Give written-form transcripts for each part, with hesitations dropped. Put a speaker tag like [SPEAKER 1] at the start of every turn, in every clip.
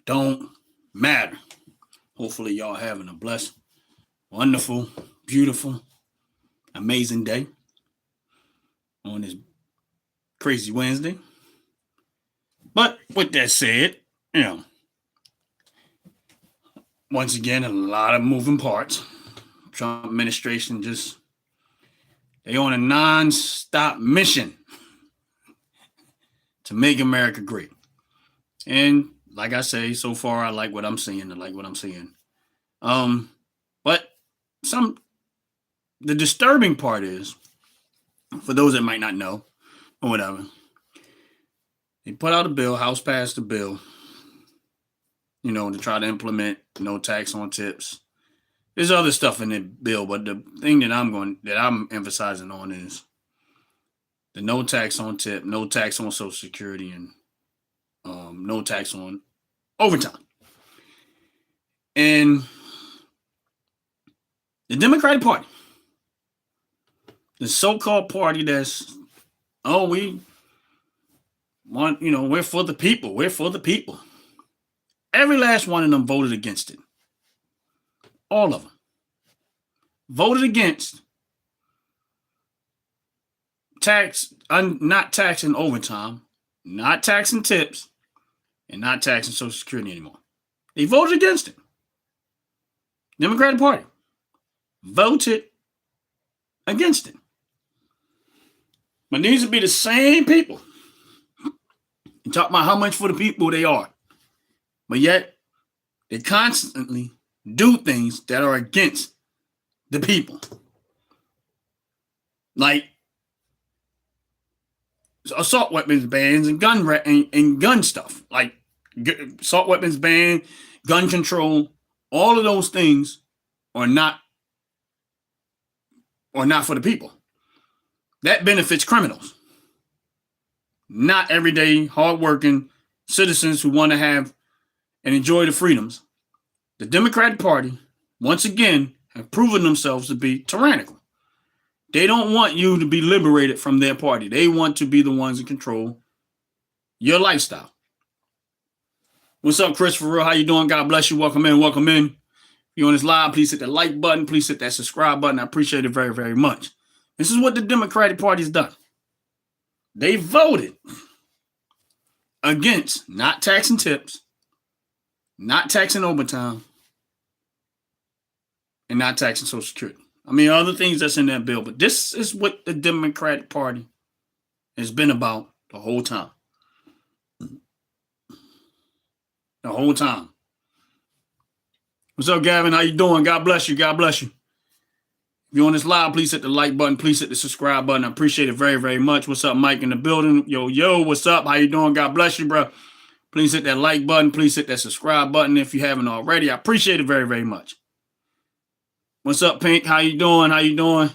[SPEAKER 1] don't matter. Hopefully, y'all having a blessed, wonderful, beautiful, amazing day on this crazy Wednesday. But with that said, once again, a lot of moving parts. Trump administration they on a non-stop mission to make America great. And like I say, so far I like what I'm seeing. But the disturbing part is, for those that might not know or whatever, they put out a bill, House passed a bill, to try to implement no tax on tips. There's other stuff in the bill, but the thing that I'm emphasizing on is the no tax on tip, no tax on Social Security, and no tax on overtime. And the Democratic Party, the so-called party we want, we're for the people. We're for the people. Every last one of them voted against it. All of them voted against not taxing overtime, not taxing tips, and not taxing Social Security anymore. They voted against it. Democratic Party voted against it. But these would be the same people. You talk about how much for the people they are. But yet, they constantly do things that are against the people. Like assault weapons bans and gun stuff. Like assault weapons ban, gun control, all of those things are not for the people. That benefits criminals, not everyday, hardworking citizens who want to have and enjoy the freedoms. The Democratic Party, once again, have proven themselves to be tyrannical. They don't want you to be liberated from their party. They want to be the ones in control your lifestyle. What's up, Christopher? How you doing? God bless you. Welcome in. Welcome in. If you're on this live, please hit the like button. Please hit that subscribe button. I appreciate it very, very much. This is what the Democratic Party has done. They voted against not taxing tips, not taxing overtime, and not taxing Social Security. I mean, other things that's in that bill, but this is what the Democratic Party has been about the whole time. The whole time. What's up, Gavin? How you doing? God bless you. God bless you. If you're on this live, please hit the like button. Please hit the subscribe button. I appreciate it very, very much. What's up, Mike in the building? Yo, what's up? How you doing? God bless you, bro. Please hit that like button. Please hit that subscribe button if you haven't already. I appreciate it very, very much. What's up, Pink? How you doing? How you doing?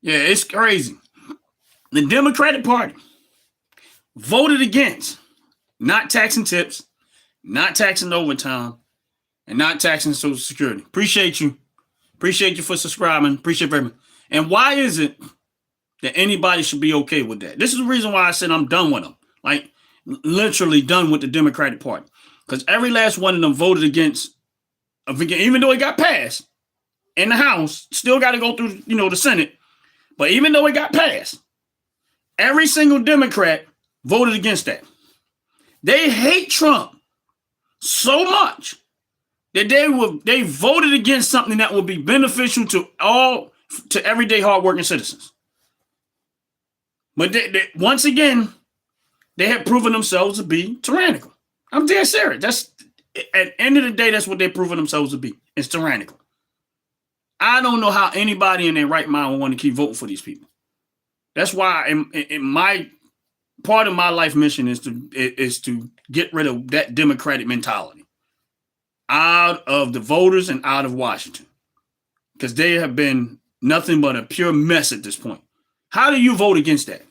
[SPEAKER 1] Yeah, it's crazy. The Democratic Party voted against not taxing tips, not taxing overtime, and not taxing Social Security. Appreciate you. Appreciate you for subscribing. Appreciate it very much. And why is it that anybody should be okay with that? This is the reason why I said I'm done with them. Like, literally done with the Democratic Party. Because every last one of them voted against, even though it got passed in the House, still got to go through, the Senate. But even though it got passed, every single Democrat voted against that. They hate Trump so much that they voted against something that would be beneficial to everyday hardworking citizens. But once again, they have proven themselves to be tyrannical. I'm dead serious. That's at the end of the day, that's what they've proven themselves to be. It's tyrannical. I don't know how anybody in their right mind would want to keep voting for these people. That's why in my part of my life mission is to get rid of that Democratic mentality out of the voters and out of Washington, because they have been nothing but a pure mess at this point. How do you vote against that?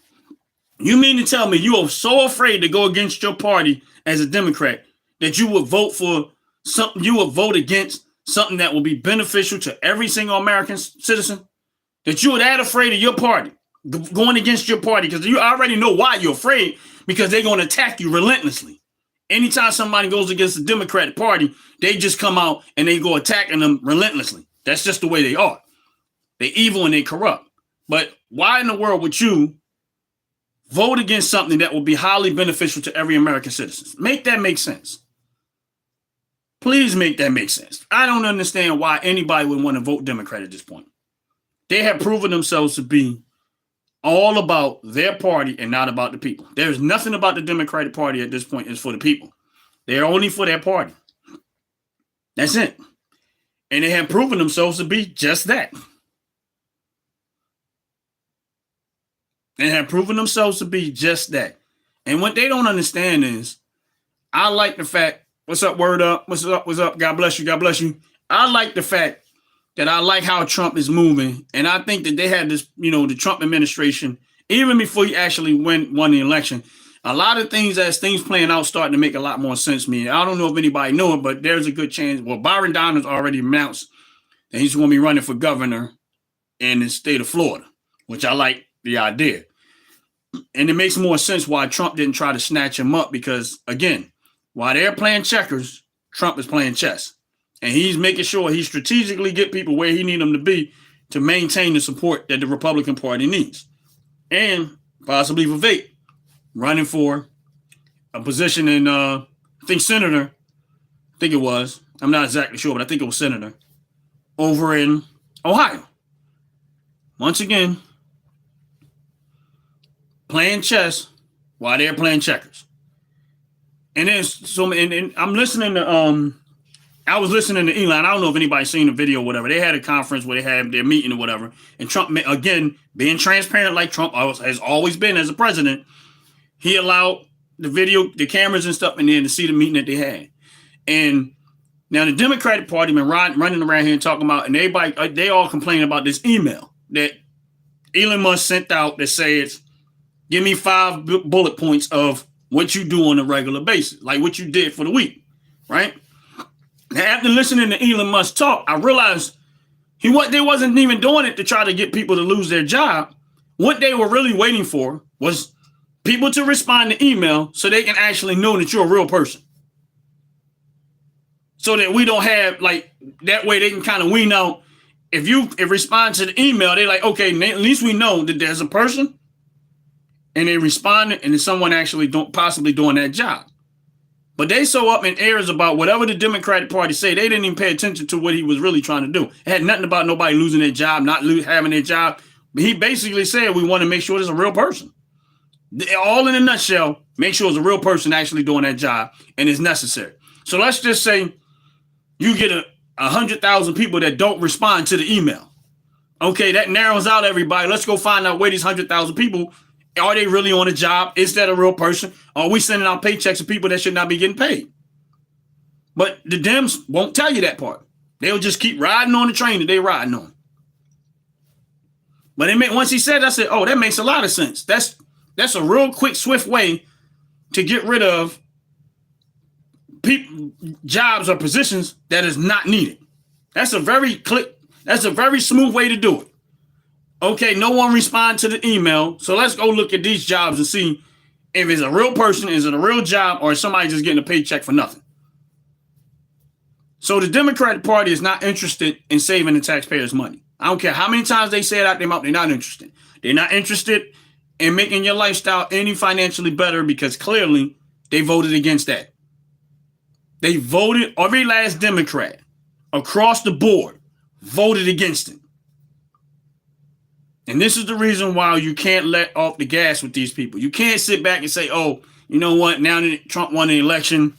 [SPEAKER 1] You mean to tell me you are so afraid to go against your party as a Democrat that you would vote for something, you would vote against something that will be beneficial to every single American citizen? That you were that afraid of your party, going against your party, because you already know why you're afraid, because they're going to attack you relentlessly Anytime somebody goes against the Democratic Party, they just come out and they go attacking them relentlessly. That's just the way they are. They're evil and they corrupt. But why in the world would you vote against something that will be highly beneficial to every American citizen? Make that make sense. Please make that make sense. I don't understand why anybody would want to vote Democrat at this point. They have proven themselves to be all about their party and not about the people. There's nothing about the Democratic Party at this point is for the people. They're only for their party. That's it. And they have proven themselves to be just that. They have proven themselves to be just that. And what they don't understand is, I like the fact, what's up, word up, what's up, God bless you, God bless you. I like the fact that I like how Trump is moving. And I think that they had this, the Trump administration, even before he actually won the election, a lot of things as things playing out starting to make a lot more sense to me. I don't know if anybody knew it, but there's a good chance. Well, Byron Donalds already announced that he's going to be running for governor in the state of Florida, which I like the idea. And it makes more sense why Trump didn't try to snatch him up because, again, while they're playing checkers, Trump is playing chess. And he's making sure he strategically get people where he need them to be to maintain the support that the Republican Party needs. And possibly Vivek running for a position in, I think senator, I think it was, I'm not exactly sure, but I think it was senator, over in Ohio. Once again, playing chess while they're playing checkers. And there's so, and I'm listening to, I was listening to Elon. I don't know if anybody's seen the video or whatever. They had a conference where they had their meeting or whatever. And Trump, again, being transparent like Trump has always been as a president, he allowed the video, the cameras and stuff in there to see the meeting that they had. And now the Democratic Party been running around here and talking about, and everybody, they all complaining about this email that Elon Musk sent out that says, give me 5 bullet points of what you do on a regular basis, like what you did for the week, right? Now, after listening to Elon Musk talk, I realized they wasn't even doing it to try to get people to lose their job. What they were really waiting for was people to respond to email so they can actually know that you're a real person. So that we don't have, that way they can kind of wean out. If respond to the email, they're like, okay, at least we know that there's a person and they responded and there's someone actually possibly doing that job. But they so up in airs about whatever the Democratic Party say, they didn't even pay attention to what he was really trying to do. It had nothing about nobody losing their job, not having their job. But he basically said, we want to make sure there's a real person. All in a nutshell, make sure it's a real person actually doing that job and it's necessary. So let's just say you get 100,000 people that don't respond to the email. Okay, that narrows out everybody. Let's go find out where these 100,000 people, are they really on a job? Is that a real person? Are we sending out paychecks to people that should not be getting paid? But the Dems won't tell you that part. They'll just keep riding on the train that they're riding on. But once he said, I said, oh, that makes a lot of sense. That's a real quick, swift way to get rid of people, jobs or positions that is not needed. That's a very smooth way to do it. Okay, no one responded to the email, so let's go look at these jobs and see if it's a real person, is it a real job, or is somebody just getting a paycheck for nothing? So the Democratic Party is not interested in saving the taxpayers' money. I don't care how many times they say it out their mouth, they're not interested. They're not interested in making your lifestyle any financially better because clearly they voted against that. They voted, every last Democrat across the board voted against it. And this is the reason why you can't let off the gas with these people. You can't sit back and say, oh, you know what? Now that Trump won the election,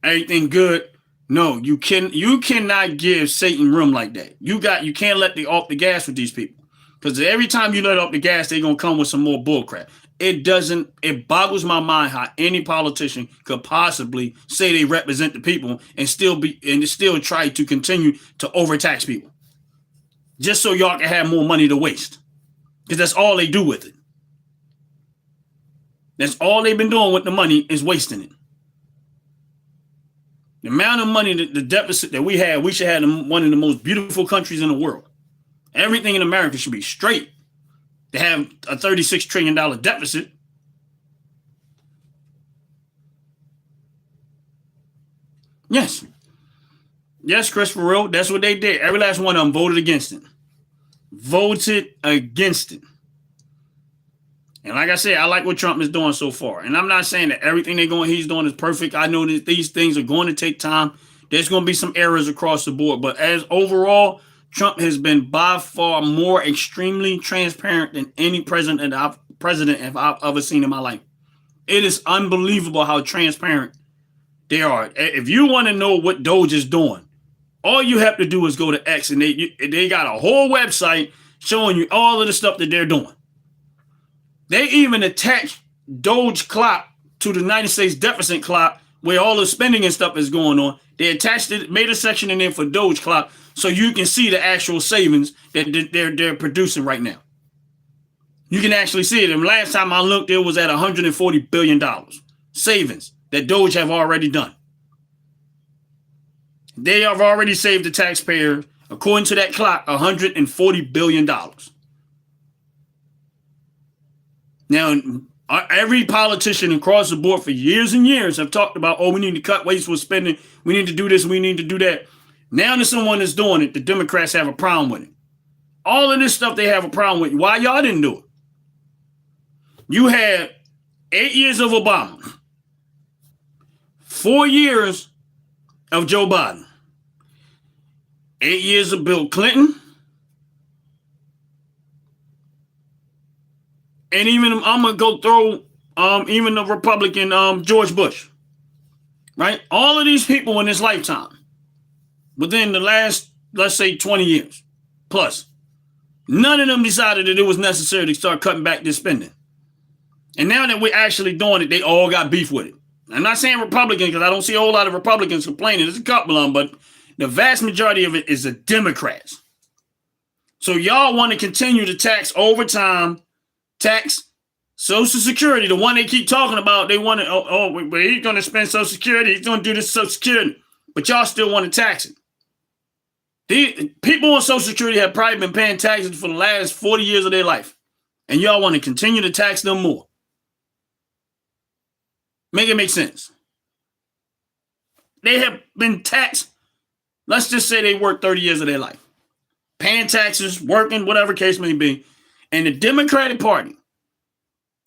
[SPEAKER 1] everything good. No, you cannot give Satan room like that. You can't let off the gas with these people. Because every time you let off the gas, they're going to come with some more bullcrap. It boggles my mind how any politician could possibly say they represent the people and still try to continue to overtax people. Just so y'all can have more money to waste. Because that's all they do with it. That's all they've been doing with the money is wasting it. The amount of money, the deficit that we have, we should have one of the most beautiful countries in the world. Everything in America should be straight. To have a $36 trillion deficit. Yes. Yes, Chris, for real. That's what they did. Every last one of them voted against it. Voted against it. And like I said, I like what Trump is doing so far. And I'm not saying that everything he's doing is perfect. I know that these things are going to take time. There's going to be some errors across the board. But as overall, Trump has been by far more extremely transparent than any president I've ever seen in my life. It is unbelievable how transparent they are. If you want to know what Doge is doing, all you have to do is go to X, and they got a whole website showing you all of the stuff that they're doing. They even attach Doge clock to the United States deficit clock where all the spending and stuff is going on. They attached it, made a section in there for Doge clock so you can see the actual savings that they're producing right now. You can actually see it. And last time I looked, it was at $140 billion savings that Doge have already done. They have already saved the taxpayer, according to that clock, $140 billion. Now, every politician across the board for years and years have talked about, we need to cut wasteful spending. We need to do this. We need to do that. Now there's someone that's doing it. The Democrats have a problem with it. All of this stuff they have a problem with. Why y'all didn't do it? You had 8 years of Obama, 4 years of Joe Biden, 8 years of Bill Clinton, and even I'm gonna go throw even the Republican George Bush, right? All of these people in his lifetime, within the last, let's say, 20 years plus, none of them decided that it was necessary to start cutting back this spending. And now that we're actually doing it, they all got beef with it. I'm not saying Republicans, because I don't see a whole lot of Republicans complaining. There's a couple of them, but the vast majority of it is the Democrats. So y'all want to continue to tax overtime, tax Social Security, the one they keep talking about. They want to, but he's going to spend Social Security. He's going to do this Social Security. But y'all still want to tax it. The people on Social Security have probably been paying taxes for the last 40 years of their life. And y'all want to continue to tax them more. Make it make sense. They have been taxed. Let's just say they worked 30 years of their life. Paying taxes, working, whatever case may be. And the Democratic Party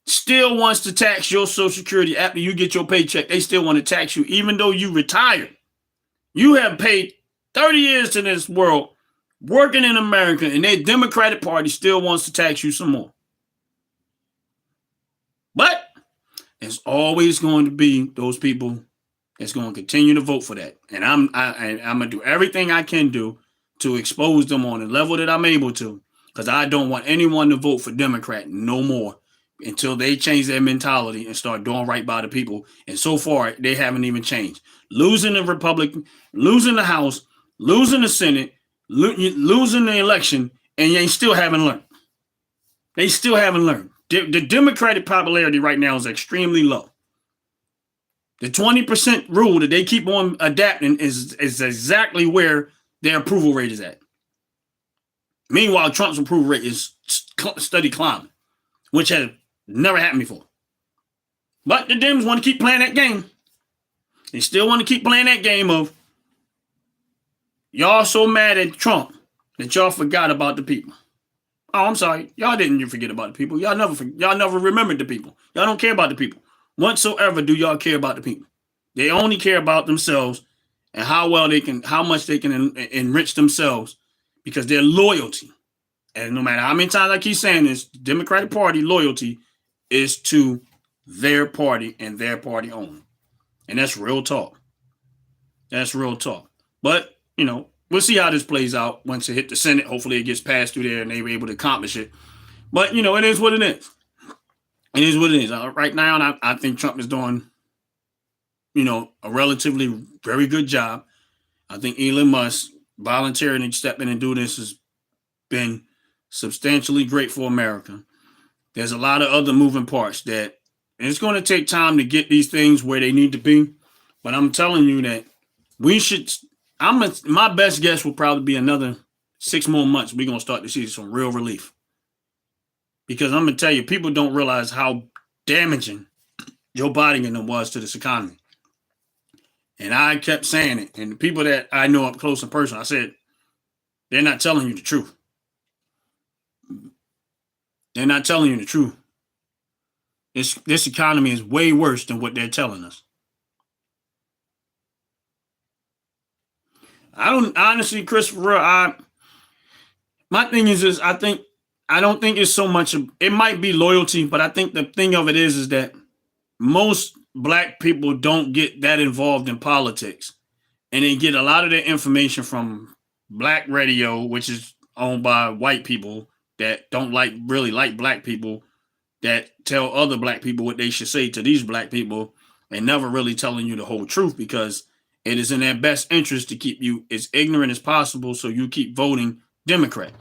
[SPEAKER 1] still wants to tax your Social Security after you get your paycheck. They still want to tax you, even though you retired. You have paid 30 years to this world, working in America, and their Democratic Party still wants to tax you some more. But there's always going to be those people that's going to continue to vote for that. And I'm going to do everything I can do to expose them on the level that I'm able to, because I don't want anyone to vote for Democrat no more until they change their mentality and start doing right by the people. And so far, they haven't even changed. Losing the Republican, losing the House, losing the Senate, losing the election, and they still haven't learned. They still haven't learned. The Democratic popularity right now is extremely low. The 20% rule that they keep on adapting is exactly where their approval rate is at. Meanwhile, Trump's approval rate is steady climbing, which has never happened before. But the Dems want to keep playing that game. They still want to keep playing that game of y'all so mad at Trump that y'all forgot about the people. Oh, I'm sorry. Y'all didn't forget about the people. Y'all never remembered the people. Y'all don't care about the people. Whatsoever do y'all care about the people. They only care about themselves and how much they can enrich themselves because their loyalty. And no matter how many times I keep saying this, the Democratic Party loyalty is to their party and their party only. And that's real talk. That's real talk. But, we'll see how this plays out once it hit the Senate. Hopefully it gets passed through there and they were able to accomplish it. But, it is what it is. It is what it is. Right now, I think Trump is doing, a relatively very good job. I think Elon Musk voluntarily stepping and do this has been substantially great for America. There's a lot of other moving parts that it's going to take time to get these things where they need to be. But I'm telling you that we should... my best guess will probably be another 6 more months. We're going to start to see some real relief. Because I'm going to tell you, people don't realize how damaging Joe Biden was to this economy. And I kept saying it. And the people that I know up close and personal, I said, they're not telling you the truth. They're not telling you the truth. This economy is way worse than what they're telling us. I don't honestly, Christopher. My thing is this. I don't think it's so much. It might be loyalty, but I think the thing of it is that most black people don't get that involved in politics, and they get a lot of their information from black radio, which is owned by white people that don't really like black people, that tell other black people what they should say to these black people, and never really telling you the whole truth, because it is in their best interest to keep you as ignorant as possible, so you keep voting Democrat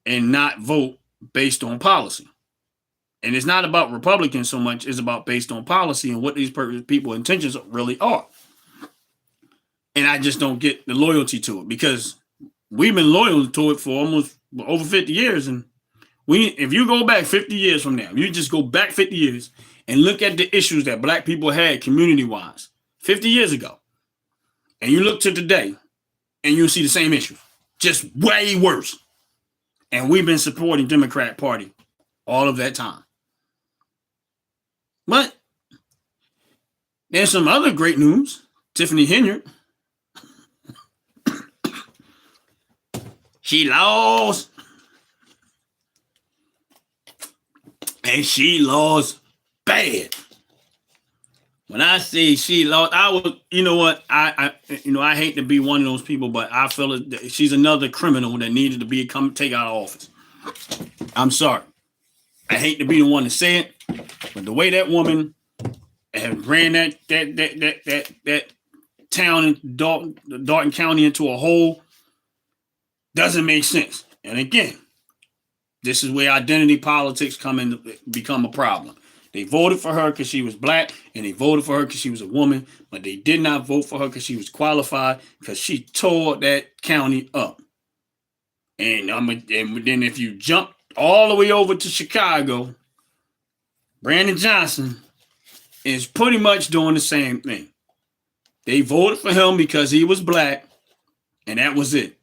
[SPEAKER 1] and not vote based on policy. And it's not about Republicans so much, it's about based on policy and what these people's intentions really are. And I just don't get the loyalty to it, because we've been loyal to it for almost over 50 years. And if you go back 50 years from now, you just go back 50 years and look at the issues that black people had community-wise 50 years ago, and you look to today, and you'll see the same issue, just way worse. And we've been supporting Democrat Party all of that time. But there's some other great news. Tiffany Henyard, she lost. And she lost bad. When I say she lost, you know what? I hate to be one of those people, but I feel that she's another criminal that needed to take out of office. I'm sorry. I hate to be the one to say it, but the way that woman ran that town in Dalton County into a hole doesn't make sense. And again, this is where identity politics become a problem. They voted for her because she was black, and they voted for her because she was a woman, but they did not vote for her because she was qualified, because she tore that county up. And then if you jump all the way over to Chicago, Brandon Johnson is pretty much doing the same thing. They voted for him because he was black, and that was it.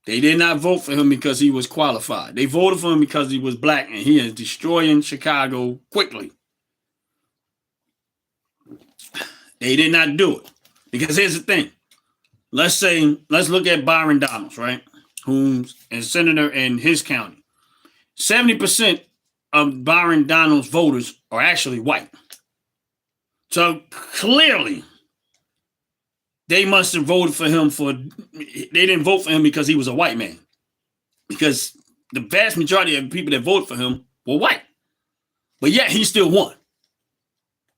[SPEAKER 1] They did not vote for him because he was qualified. They voted for him because he was black, and he is destroying Chicago quickly. They did not do it. Because here's the thing. Let's look at Byron Donalds, right? Who's a senator in his county. 70% of Byron Donalds' voters are actually white. So clearly, they must have voted for him they didn't vote for him because he was a white man. Because the vast majority of people that voted for him were white. But yet he still won.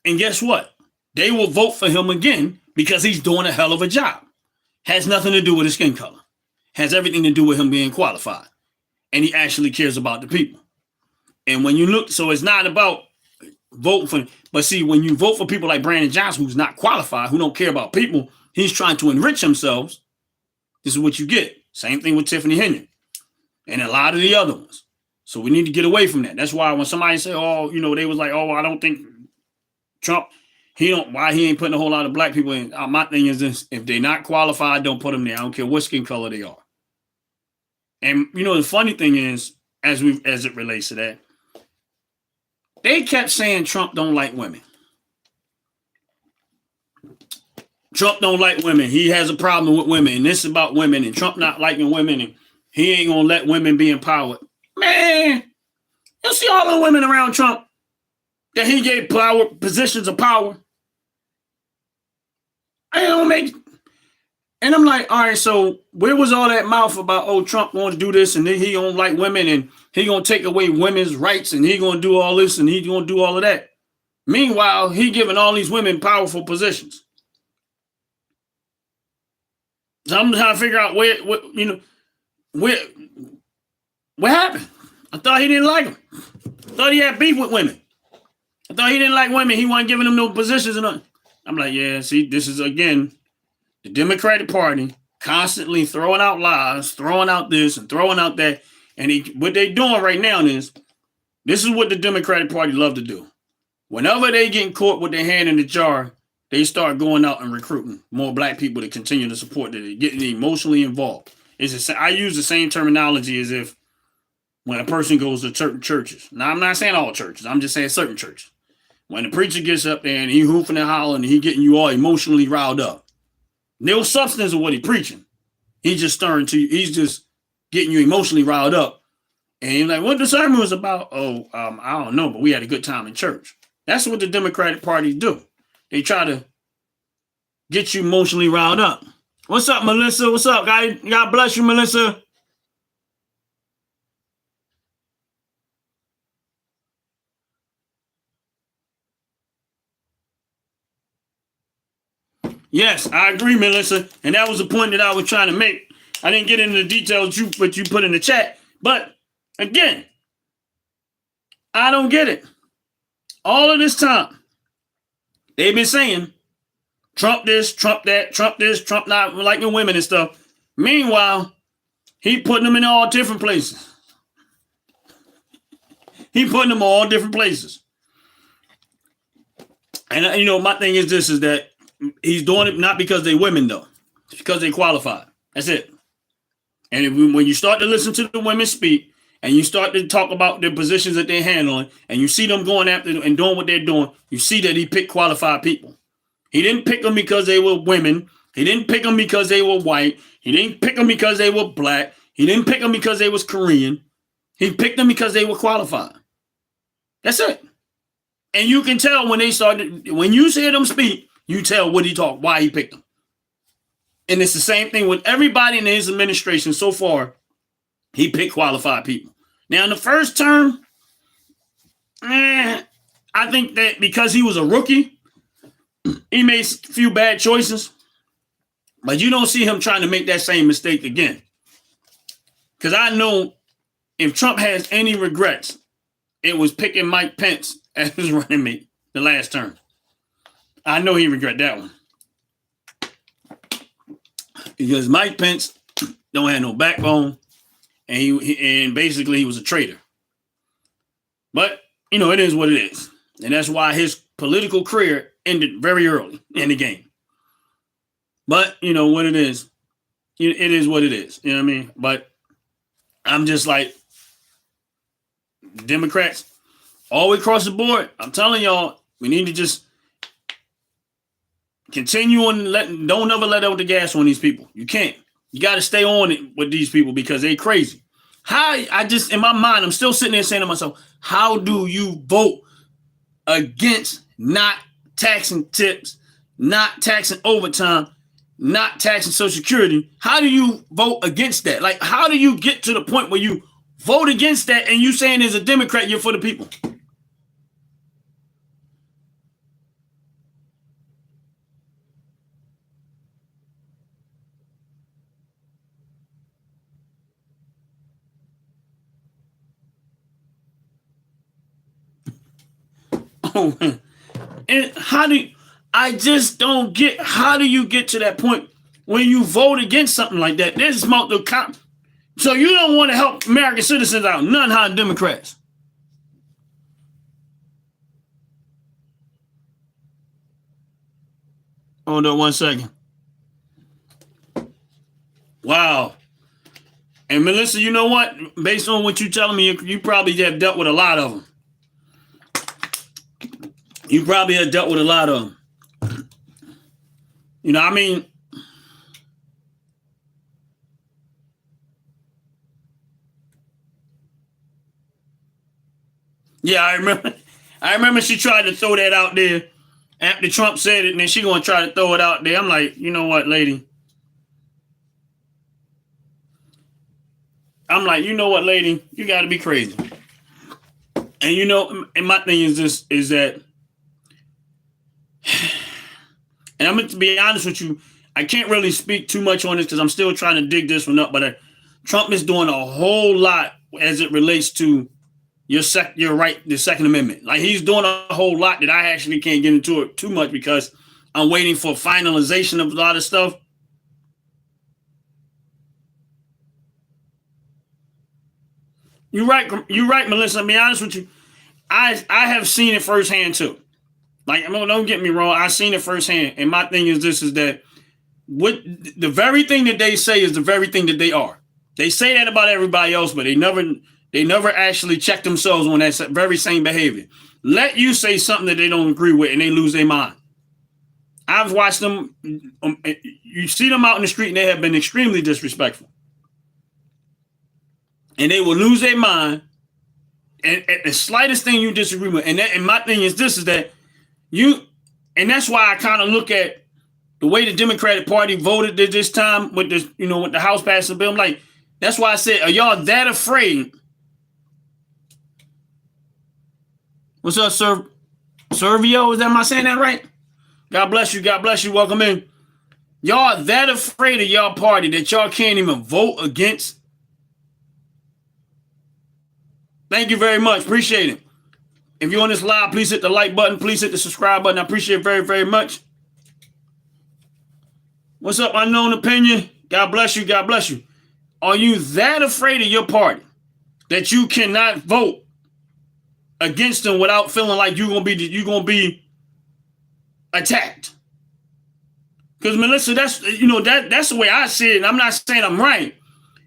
[SPEAKER 1] And guess what? They will vote for him again because he's doing a hell of a job. Has nothing to do with his skin color. Has everything to do with him being qualified. And he actually cares about the people. And when you look, so it's not about voting for, but see, when you vote for people like Brandon Johnson, who's not qualified, who don't care about people, he's trying to enrich himself. This is what you get. Same thing with Tiffany Henyard and a lot of the other ones. So we need to get away from that. That's why when somebody say, they was like, I don't think Trump, why he ain't putting a whole lot of black people in. My thing is this: if they're not qualified, don't put them there. I don't care what skin color they are. And the funny thing is, as it relates to that, they kept saying Trump don't like women. Trump don't like women. He has a problem with women, and this is about women, and Trump not liking women, and he ain't gonna let women be empowered. Man, you see all the women around Trump that he gave positions of power. And I'm like, all right, so where was all that mouth about, Trump going to do this, and then he don't like women, and he going to take away women's rights, and he going to do all this, and he going to do all of that. Meanwhile, he giving all these women powerful positions. So I'm trying to figure out what happened. I thought he didn't like them. I thought he had beef with women. I thought he didn't like women. He wasn't giving them no positions and nothing. I'm like, yeah, see, this is, again, the Democratic Party constantly throwing out lies, throwing out this and throwing out that. And what they're doing right now is, this is what the Democratic Party love to do. Whenever they get caught with their hand in the jar, they start going out and recruiting more black people to continue to support it, getting emotionally involved. I use the same terminology as if when a person goes to certain churches. Now, I'm not saying all churches. I'm just saying certain churches. When the preacher gets up there and he hoofing and hollering and he getting you all emotionally riled up, no substance of what he's preaching. He's just stirring to you. He's just getting you emotionally riled up. And you're like, what the sermon was about? I don't know, but we had a good time in church. That's what the Democratic Party do. They try to get you emotionally riled up. What's up, Melissa? What's up, guy? God bless you, Melissa. Yes, I agree, Melissa. And that was the point that I was trying to make. I didn't get into the details what you put in the chat. But again, I don't get it. All of this time, they've been saying Trump this, Trump that, Trump this, Trump not liking women and stuff. Meanwhile, he putting them in all different places. He putting them all different places. And, you know, my thing is this, is that he's doing it not because they're women, though. It's because they qualified. That's it. And when you start to listen to the women speak and you start to talk about the positions that they're handling and you see them going after and doing what they're doing, you see that he picked qualified people. He didn't pick them because they were women. He didn't pick them because they were white. He didn't pick them because they were black. He didn't pick them because they was Korean. He picked them because they were qualified. That's it. And you can tell when you hear them speak, you tell what he talked, why he picked them. And it's the same thing with everybody in his administration so far. He picked qualified people. Now, in the first term, I think that because he was a rookie, he made a few bad choices. But you don't see him trying to make that same mistake again. Because I know if Trump has any regrets, it was picking Mike Pence as his running mate the last term. I know he regret that one. Because Mike Pence don't have no backbone, and basically he was a traitor. But, you know, it is what it is. And that's why his political career ended very early in the game. But, you know, what it is what it is. You know what I mean? But I'm just like, Democrats, all the way across the board, I'm telling y'all, we need to just continue on, don't ever let out the gas on these people. You can't. You got to stay on it with these people because they crazy. In my mind, I'm still sitting there saying to myself, how do you vote against not taxing tips, not taxing overtime, not taxing Social Security? How do you vote against that? Like, how do you get to the point where you vote against that and you saying as a Democrat, you're for the people? And I just don't get, how do you get to that point when you vote against something like that? This is so you don't want to help American citizens out, none how Democrats. Hold on 1 second. Wow. And Melissa, you know what? Based on what you're telling me, you probably have dealt with a lot of them. You probably have dealt with a lot of them. You know, I mean, yeah, I remember she tried to throw that out there after Trump said it, and then she gonna try to throw it out there. I'm like, you know what, lady? I'm like, you know what, lady? You got to be crazy. And you know, and my thing is this, is that, and I'm going to be honest with you, I can't really speak too much on this because I'm still trying to dig this one up, but Trump is doing a whole lot as it relates to your right, the Second Amendment. Like, he's doing a whole lot that I actually can't get into it too much because I'm waiting for finalization of a lot of stuff. You're right, Melissa. I'll be honest with you. I have seen it firsthand too. Like, don't get me wrong. I've seen it firsthand. And my thing is this, is that what the very thing that they say is the very thing that they are. They say that about everybody else, but they never actually check themselves on that very same behavior. Let you say something that they don't agree with and they lose their mind. I've watched them. You see them out in the street and they have been extremely disrespectful. And they will lose their mind at the slightest thing you disagree with. And my thing is this, is that and that's why I kind of look at the way the Democratic Party voted this time with this, with the House passing the bill. I'm like, that's why I said, are y'all that afraid? What's up, sir? Servio? Am I saying that right? God bless you. God bless you. Welcome in. Y'all that afraid of y'all party that y'all can't even vote against? Thank you very much. Appreciate it. If you're on this live, please hit the like button. Please hit the subscribe button. I appreciate it very, very much. What's up, Unknown Opinion? God bless you. God bless you. Are you that afraid of your party that you cannot vote against them without feeling like you're gonna be attacked? Because Melissa, that's the way I see it. And I'm not saying I'm right,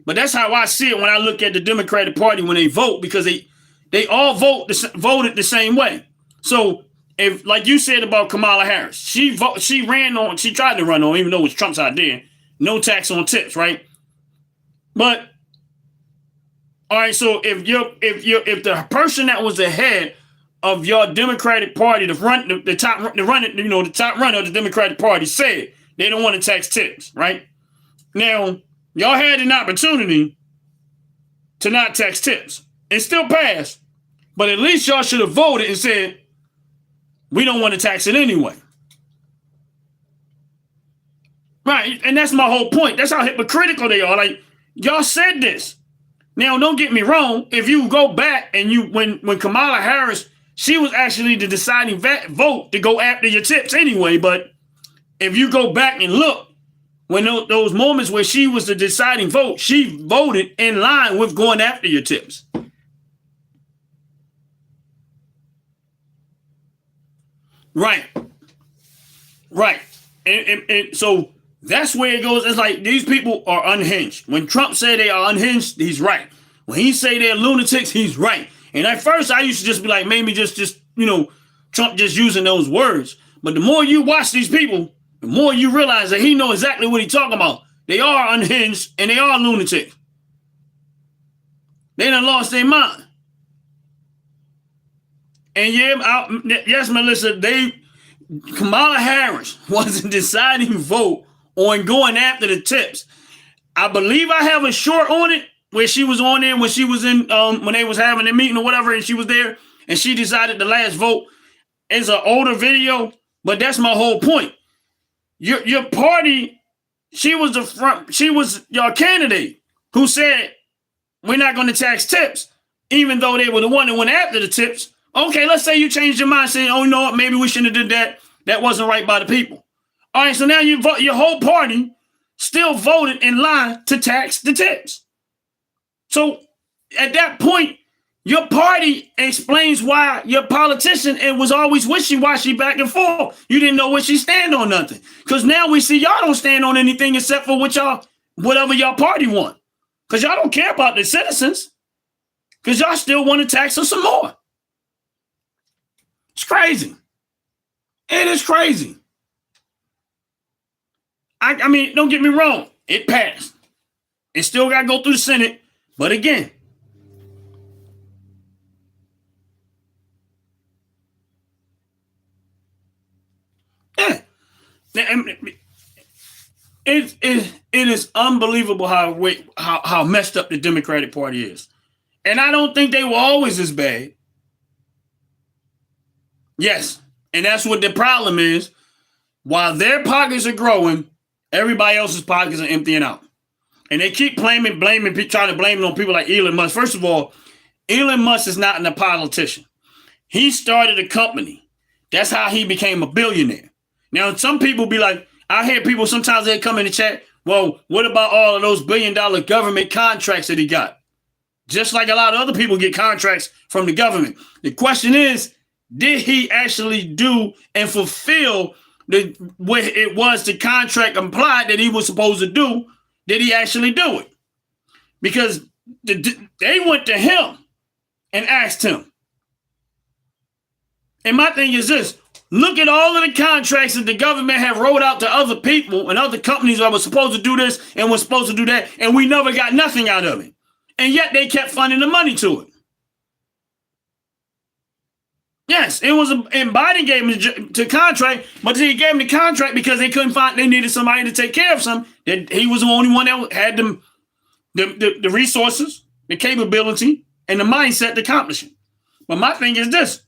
[SPEAKER 1] but that's how I see it when I look at the Democratic Party when they vote, because they all voted the same way. So if, like you said about Kamala Harris, she tried to run on, even though it was Trump's idea, no tax on tips, right? But all right, so if the person that was ahead of your Democratic Party, the top runner of the Democratic Party said they don't want to tax tips, right? Now, y'all had an opportunity to not tax tips. It still passed, but at least y'all should have voted and said, we don't want to tax it anyway. Right, and that's my whole point. That's how hypocritical they are. Like, y'all said this. Now, don't get me wrong. If you go back and when Kamala Harris, she was actually the deciding vote to go after your tips anyway. But if you go back and look, when those moments where she was the deciding vote, she voted in line with going after your tips. Right. And so that's where it goes. It's like these people are unhinged. When Trump said they are unhinged, he's right. When he say they're lunatics, he's right. And at first I used to just be like, maybe just Trump just using those words. But the more you watch these people, the more you realize that he knows exactly what he's talking about. They are unhinged and they are lunatics. They done lost their mind. And yes, Melissa, Kamala Harris was a deciding vote on going after the tips. I believe I have a short on it where she was on there when she was in when they was having a meeting or whatever, and she was there and she decided the last vote. It's an older video, but that's my whole point. Your party, she was your candidate who said we're not going to tax tips, even though they were the one that went after the tips. Okay, let's say you changed your mind, saying, oh, you know what, maybe we shouldn't have did that. That wasn't right by the people. All right, so now your whole party still voted in line to tax the tips. So at that point, your party explains why your politician was always wishy-washy back and forth. You didn't know where she stand on nothing. Because now we see y'all don't stand on anything except for whatever y'all party want. Because y'all don't care about the citizens. Because y'all still want to tax us some more. It's crazy. It is crazy. I mean, don't get me wrong. It passed. It still got to go through the Senate. But again, it is unbelievable how messed up the Democratic Party is. And I don't think they were always as bad. Yes, and that's what the problem is. While their pockets are growing, everybody else's pockets are emptying out. And they keep trying to blame it on people like Elon Musk. First of all, Elon Musk is not a politician. He started a company. That's how he became a billionaire. Now, some people be like, I hear people sometimes they come in the chat, well, what about all of those billion-dollar government contracts that he got? Just like a lot of other people get contracts from the government. The question is, did he actually do and fulfill what it was the contract implied that he was supposed to do? Did he actually do it? Because they went to him and asked him. And my thing is this: look at all of the contracts that the government have rolled out to other people and other companies that were supposed to do this and were supposed to do that, and we never got nothing out of it. And yet they kept funding the money to it. Yes, it was and Biden gave him the contract, but he gave him the contract because they couldn't find, they needed somebody to take care of something. That he was the only one that had the resources, the capability, and the mindset to accomplish it. But my thing is this: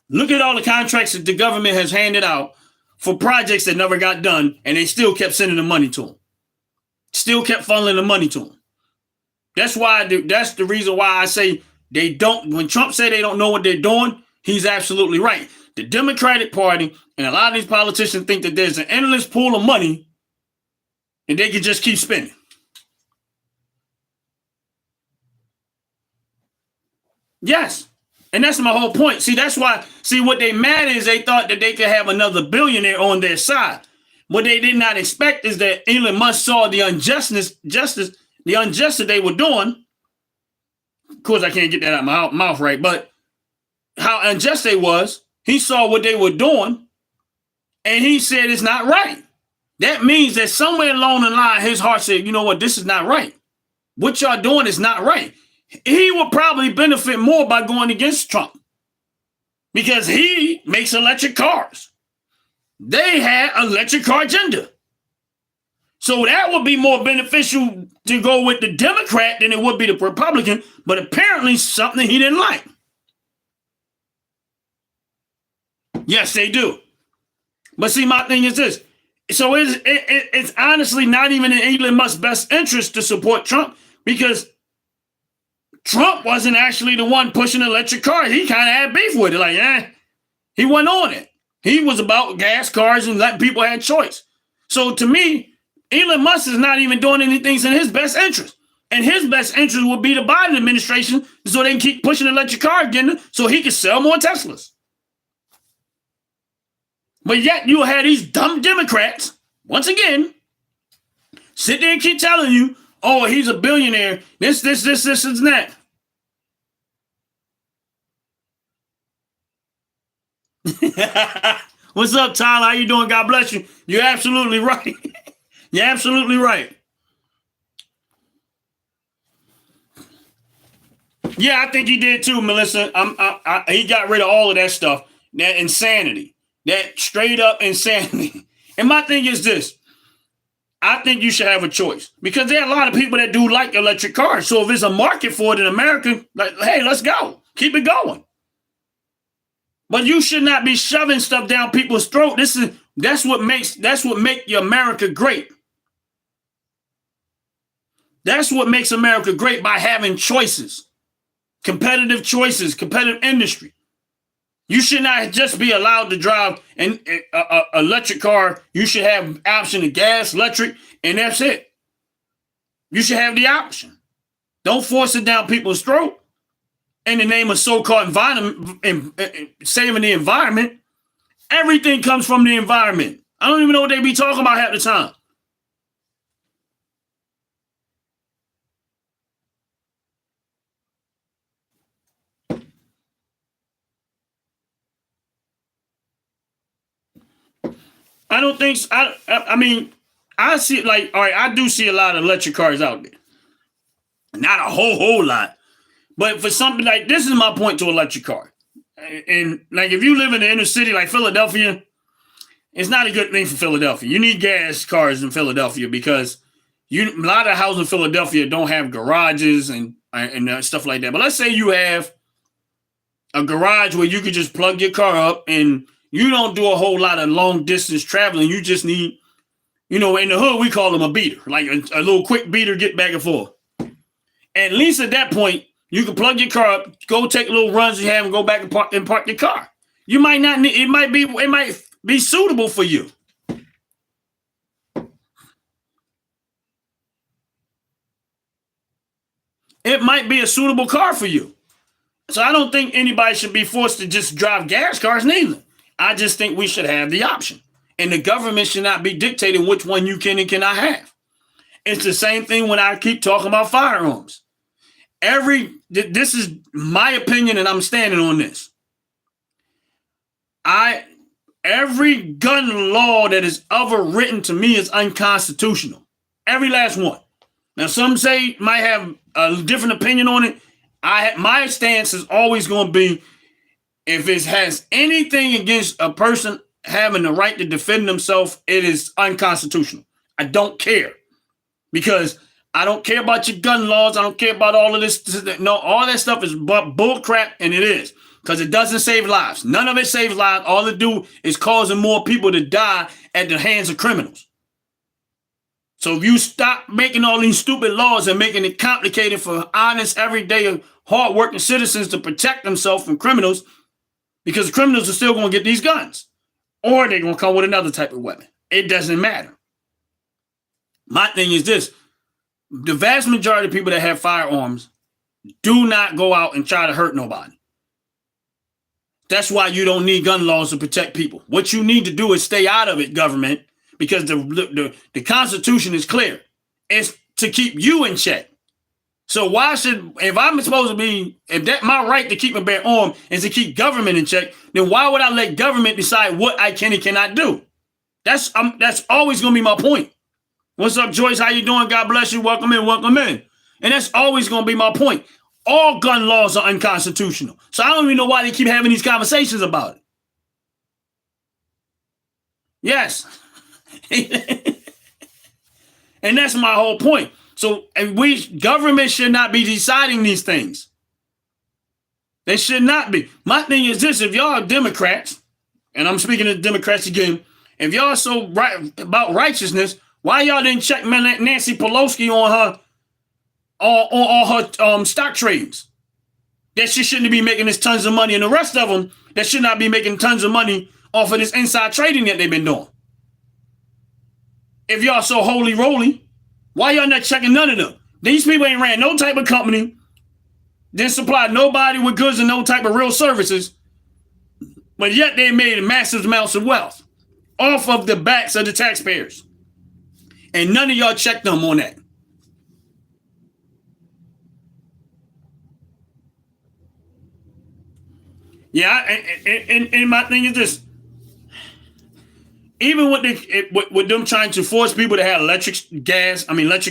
[SPEAKER 1] look at all the contracts that the government has handed out for projects that never got done, and they still kept sending the money to them. Still kept funneling the money to them. That's the reason why I say they don't. When Trump said they don't know what they're doing, he's absolutely right. The Democratic Party and a lot of these politicians think that there's an endless pool of money and they can just keep spending. Yes. And that's my whole point. See, that's why, what they mad is they thought that they could have another billionaire on their side. What they did not expect is that Elon Musk saw the injustice they were doing. Of course, I can't get that out of my mouth right, but how unjust they was. He saw what they were doing, and he said it's not right. That means that somewhere along the line, his heart said, you know what, this is not right. What y'all doing is not right. He would probably benefit more by going against Trump because he makes electric cars. They had electric car agenda. So that would be more beneficial to go with the Democrat than it would be the Republican, but apparently something he didn't like. Yes, they do. But see, my thing is this. So it's honestly not even in Elon Musk's best interest to support Trump because Trump wasn't actually the one pushing electric cars. He kind of had beef with it. Like, he wasn't on it. He was about gas cars and letting people have choice. So to me, Elon Musk is not even doing anything in his best interest. And his best interest would be the Biden administration so they can keep pushing the electric car agenda so he can sell more Teslas. But yet you had these dumb Democrats, once again, sit there and keep telling you, oh, he's a billionaire, this, and that. What's up, Tyler? How you doing? God bless you. You're absolutely right. You're absolutely right. Yeah, I think he did too, Melissa. He got rid of all of that stuff, that insanity, that straight up insanity. And my thing is this. I think you should have a choice because there are a lot of people that do like electric cars. So if there's a market for it in America, like, hey, let's go. Keep it going. But you should not be shoving stuff down people's throat. That's what makes your America great. That's what makes America great, by having choices, competitive choices, competitive industry. You should not just be allowed to drive an electric car. You should have option of gas, electric, and that's it. You should have the option. Don't force it down people's throat in the name of so-called environment and saving the environment. Everything comes from the environment. I don't even know what they be talking about half the time. I don't think so. I mean, I see, like, all right, I do see a lot of electric cars out there. Not a whole lot. But for something like this is my point to electric car. And like if you live in the inner city like Philadelphia, it's not a good thing for Philadelphia. You need gas cars in Philadelphia because a lot of houses in Philadelphia don't have garages and stuff like that. But let's say you have a garage where you could just plug your car up and you don't do a whole lot of long distance traveling. You just need, in the hood, we call them a beater, like a little quick beater, get back and forth. At least at that point, you can plug your car up, go take little runs you have and go back and park your car. You might not need, it might be suitable for you. It might be a suitable car for you. So I don't think anybody should be forced to just drive gas cars neither. I just think we should have the option. And the government should not be dictating which one you can and cannot have. It's the same thing when I keep talking about firearms. This is my opinion, and I'm standing on this. Every gun law that is ever written to me is unconstitutional. Every last one. Now, some might have a different opinion on it. My stance is always going to be, if it has anything against a person having the right to defend themselves, it is unconstitutional. I don't care, because I don't care about your gun laws. I don't care about all of this. No, all that stuff is bull crap, and it is, because it doesn't save lives. None of it saves lives. All it do is causing more people to die at the hands of criminals. So if you stop making all these stupid laws and making it complicated for honest, everyday, hardworking citizens to protect themselves from criminals, because criminals are still going to get these guns, or they're going to come with another type of weapon. It doesn't matter. My thing is this. The vast majority of people that have firearms do not go out and try to hurt nobody. That's why you don't need gun laws to protect people. What you need to do is stay out of it, government, because the Constitution is clear. It's to keep you in check. So if I'm supposed to be, if that my right to keep and bear arms is to keep government in check, then why would I let government decide what I can and cannot do? That's always going to be my point. What's up, Joyce? How you doing? God bless you. Welcome in. Welcome in. And that's always going to be my point. All gun laws are unconstitutional. So I don't even know why they keep having these conversations about it. Yes. And that's my whole point. So government should not be deciding these things. They should not be. My thing is this: if y'all are Democrats, and I'm speaking to Democrats again, if y'all are so right about righteousness, why y'all didn't check Nancy Pelosi on her stock trades? That she shouldn't be making this tons of money, and the rest of them that should not be making tons of money off of this inside trading that they've been doing. If y'all so holy roly, why y'all not checking none of them? These people ain't ran no type of company, didn't supply nobody with goods and no type of real services, but yet they made massive amounts of wealth off of the backs of the taxpayers. And none of y'all checked them on that. Yeah, and my thing is this. Even with them trying to force people to have electric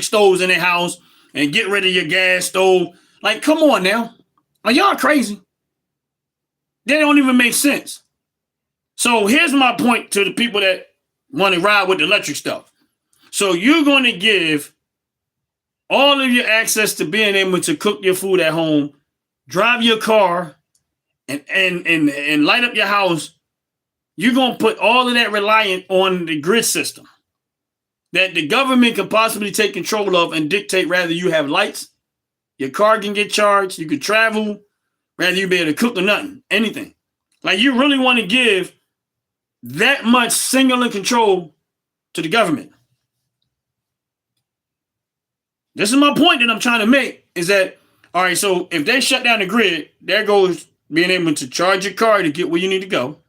[SPEAKER 1] stoves in their house and get rid of your gas stove. Like, come on now. Are y'all crazy? They don't even make sense. So here's my point to the people that want to ride with the electric stuff. So you're going to give all of your access to being able to cook your food at home, drive your car, and light up your house. You're going to put all of that reliant on the grid system that the government can possibly take control of and dictate whether you have lights, your car can get charged, you can travel, whether you be able to cook or nothing, anything. Like, you really want to give that much singular control to the government. This is my point that I'm trying to make, is that, all right, so if they shut down the grid, there goes being able to charge your car to get where you need to go.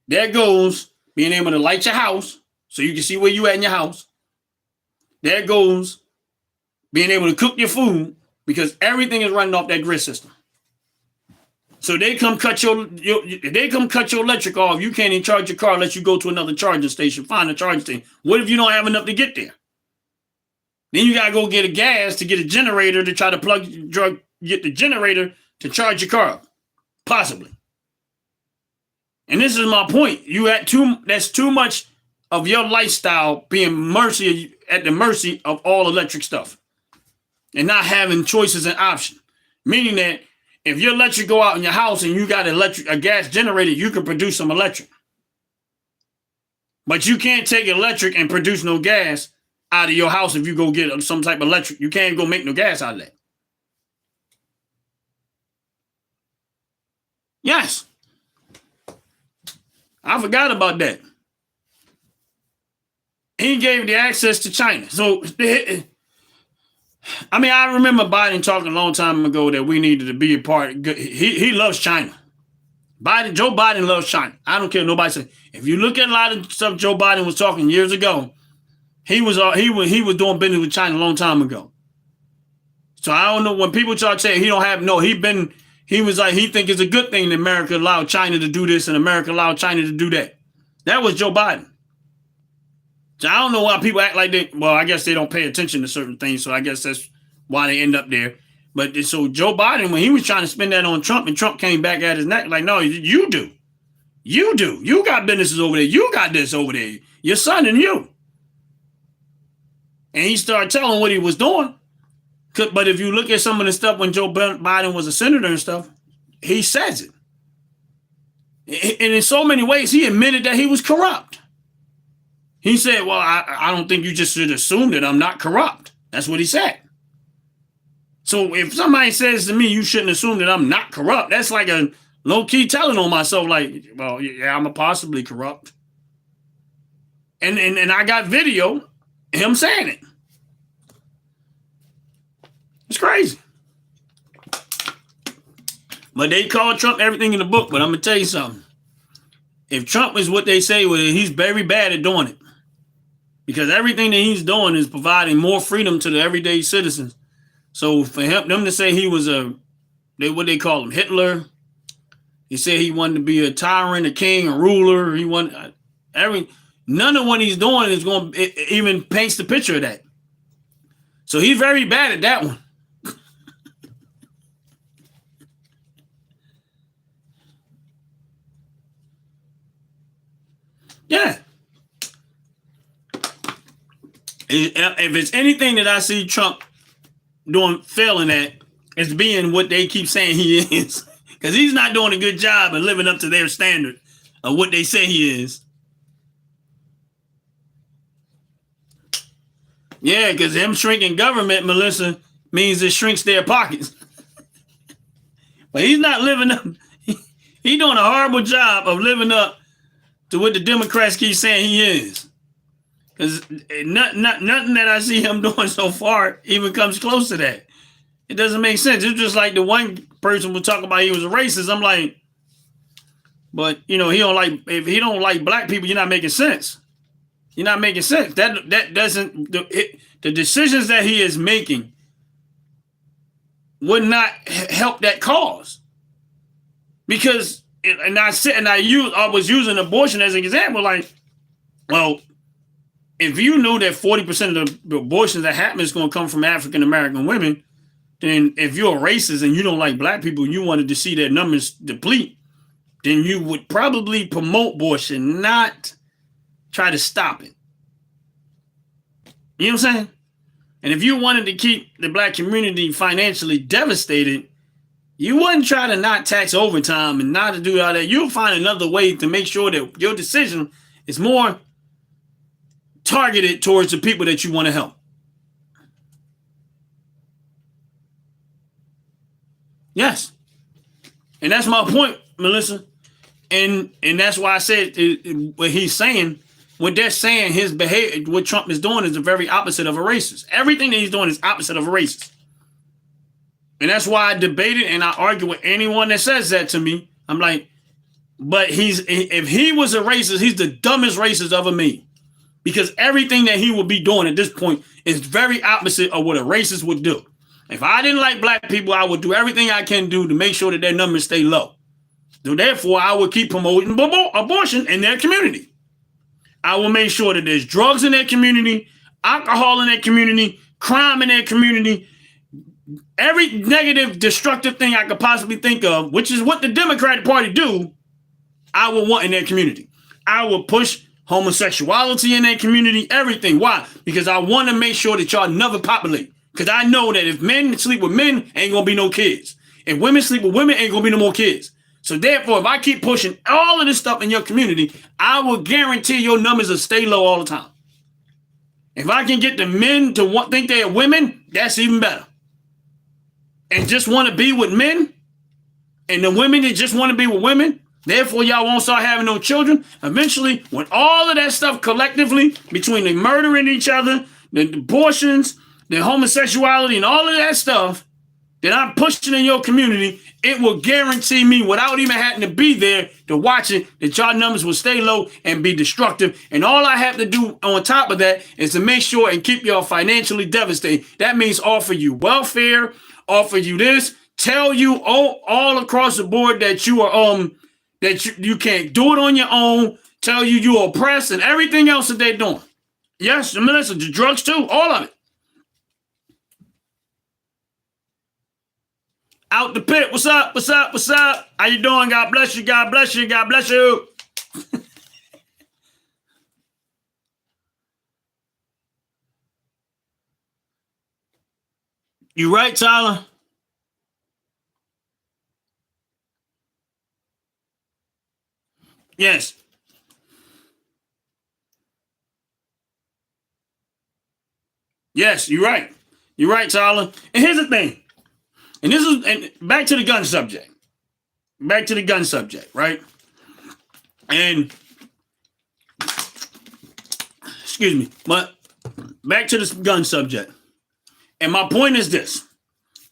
[SPEAKER 1] There goes being able to light your house so you can see where you at in your house. There goes being able to cook your food, because everything is running off that grid system. So they come cut your electric off. You can't even charge your car unless you go to another charging station, find a charging station. What if you don't have enough to get there? Then you gotta go get a gas to get a generator to try to get the generator to charge your car up, possibly. And this is my point. That's too much of your lifestyle being at the mercy of all electric stuff and not having choices and options. Meaning that if your electric go out in your house and you got a gas generator, you can produce some electric. But you can't take electric and produce no gas out of your house if you go get some type of electric. You can't go make no gas out of that. Yes. I forgot about that. He gave the access to China. So I mean, I remember Biden talking a long time ago that we needed to be a part. He loves China. Joe Biden loves China. I don't care what nobody says. If you look at a lot of stuff Joe Biden was talking years ago, he was doing business with China a long time ago. So I don't know when people start saying he was like he think it's a good thing that America allowed China to do this and America allowed China to do that. That was Joe Biden. So I don't know why people act like they. Well, I guess they don't pay attention to certain things. So I guess that's why they end up there. But so Joe Biden, when he was trying to spend that on Trump, and Trump came back at his neck like, no, you do. You do. You got businesses over there. You got this over there. Your son and you. And he started telling what he was doing. But if you look at some of the stuff when Joe Biden was a senator and stuff, he says it. And in so many ways, he admitted that he was corrupt. He said, well, I don't think you just should assume that I'm not corrupt. That's what he said. So if somebody says to me, you shouldn't assume that I'm not corrupt, that's like a low-key telling on myself, like, well, yeah, I'm possibly corrupt. And I got video, him saying it. It's crazy. But they call Trump everything in the book, but I'm going to tell you something. If Trump is what they say, well, he's very bad at doing it. Because everything that he's doing is providing more freedom to the everyday citizens. So for them to say he was what they call him, Hitler. He said he wanted to be a tyrant, a king, a ruler. None of what he's doing is going to even paints the picture of that. So he's very bad at that one. Yeah. If it's anything that I see Trump failing at, it's being what they keep saying he is. Because he's not doing a good job of living up to their standard of what they say he is. Yeah, because him shrinking government, Melissa, means it shrinks their pockets. But he's not living up. He's doing a horrible job of living up to what the Democrats keep saying he is. Because nothing that I see him doing so far even comes close to that. It doesn't make sense. It's just like the one person will talk about he was a racist. I'm like, but if he don't like black people, you're not making sense. You're not making sense. That doesn't the decisions that he is making would not help that cause. Because I was using abortion as an example. Like, well, if you know that 40% of the abortions that happen is going to come from African American women, then if you're a racist and you don't like black people, you wanted to see their numbers deplete, then you would probably promote abortion, not try to stop it. You know what I'm saying? And if you wanted to keep the black community financially devastated, you wouldn't try to not tax overtime and not to do all that. You'll find another way to make sure that your decision is more targeted towards the people that you want to help. Yes. And that's my point, Melissa. And that's why I said what he's saying, what they're saying, his behavior, what Trump is doing is the very opposite of a racist. Everything that he's doing is opposite of a racist. And that's why I debated and I argue with anyone that says that to me. I'm like, but if he was a racist, he's the dumbest racist of me. Because everything that he would be doing at this point is very opposite of what a racist would do. If I didn't like black people, I would do everything I can do to make sure that their numbers stay low. So therefore, I would keep promoting abortion in their community. I will make sure that there's drugs in their community, alcohol in their community, crime in their community, every negative, destructive thing I could possibly think of, which is what the Democratic Party do, I would want in their community. I will push homosexuality in their community, everything. Why? Because I want to make sure that y'all never populate. Because I know that if men sleep with men, ain't going to be no kids. If women sleep with women, ain't going to be no more kids. So therefore, if I keep pushing all of this stuff in your community, I will guarantee your numbers will stay low all the time. If I can get the men to think they're women, that's even better. And just want to be with men, and the women that just want to be with women, therefore y'all won't start having no children. Eventually, when all of that stuff collectively, between the murdering each other, the abortions, the homosexuality and all of that stuff that I'm pushing in your community, it will guarantee me, without even having to be there to watch it, that your numbers will stay low and be destructive. And all I have to do on top of that is to make sure and keep y'all financially devastated. That means offer you welfare, offer you this, tell you all across the board that you are that you can't do it on your own, tell you you're oppressed and everything else that they're doing. Yes, Melissa, the drugs too, all of it. Out the pit. What's up? What's up? What's up? How you doing? God bless you. God bless you. God bless you. You right, Tyler? Yes. Yes, you're right. You're right, Tyler. And here's the thing. And this is back to the gun subject. Back to the gun subject, right? And excuse me, but back to this gun subject. And my point is this: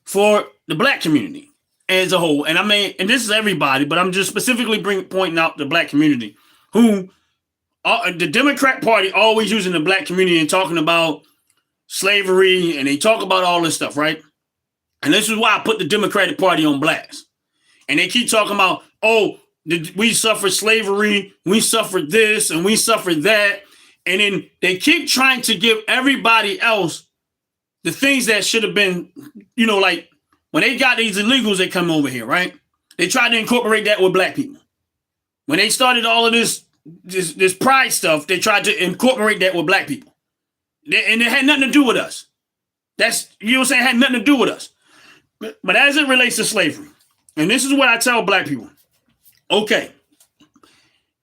[SPEAKER 1] for the black community as a whole, and I mean, and this is everybody, but I'm just specifically pointing out the black community, who the Democrat Party always using the black community and talking about slavery, and they talk about all this stuff, right? And this is why I put the Democratic Party on blast. And they keep talking about, oh, we suffered slavery, we suffered this, and we suffered that. And then they keep trying to give everybody else the things that should have been, like when they got these illegals that come over here, right? They tried to incorporate that with black people. When they started all of this pride stuff, they tried to incorporate that with black people. And it had nothing to do with us. That's, you know what I'm saying? It had nothing to do with us. But as it relates to slavery, and this is what I tell black people, okay,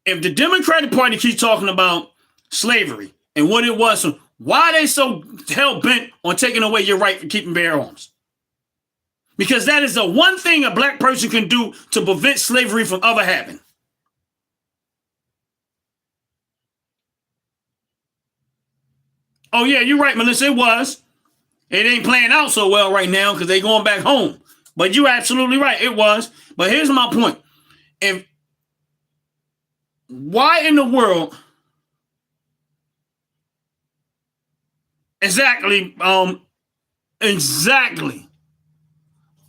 [SPEAKER 1] if the Democratic Party keeps talking about slavery and what it was, so why are they so hell-bent on taking away your right for keeping bear arms? Because that is the one thing a black person can do to prevent slavery from ever happening. Oh, yeah, you're right, Melissa, it was. It ain't playing out so well right now because they going back home. But you're absolutely right. It was. But here's my point. Why in the world exactly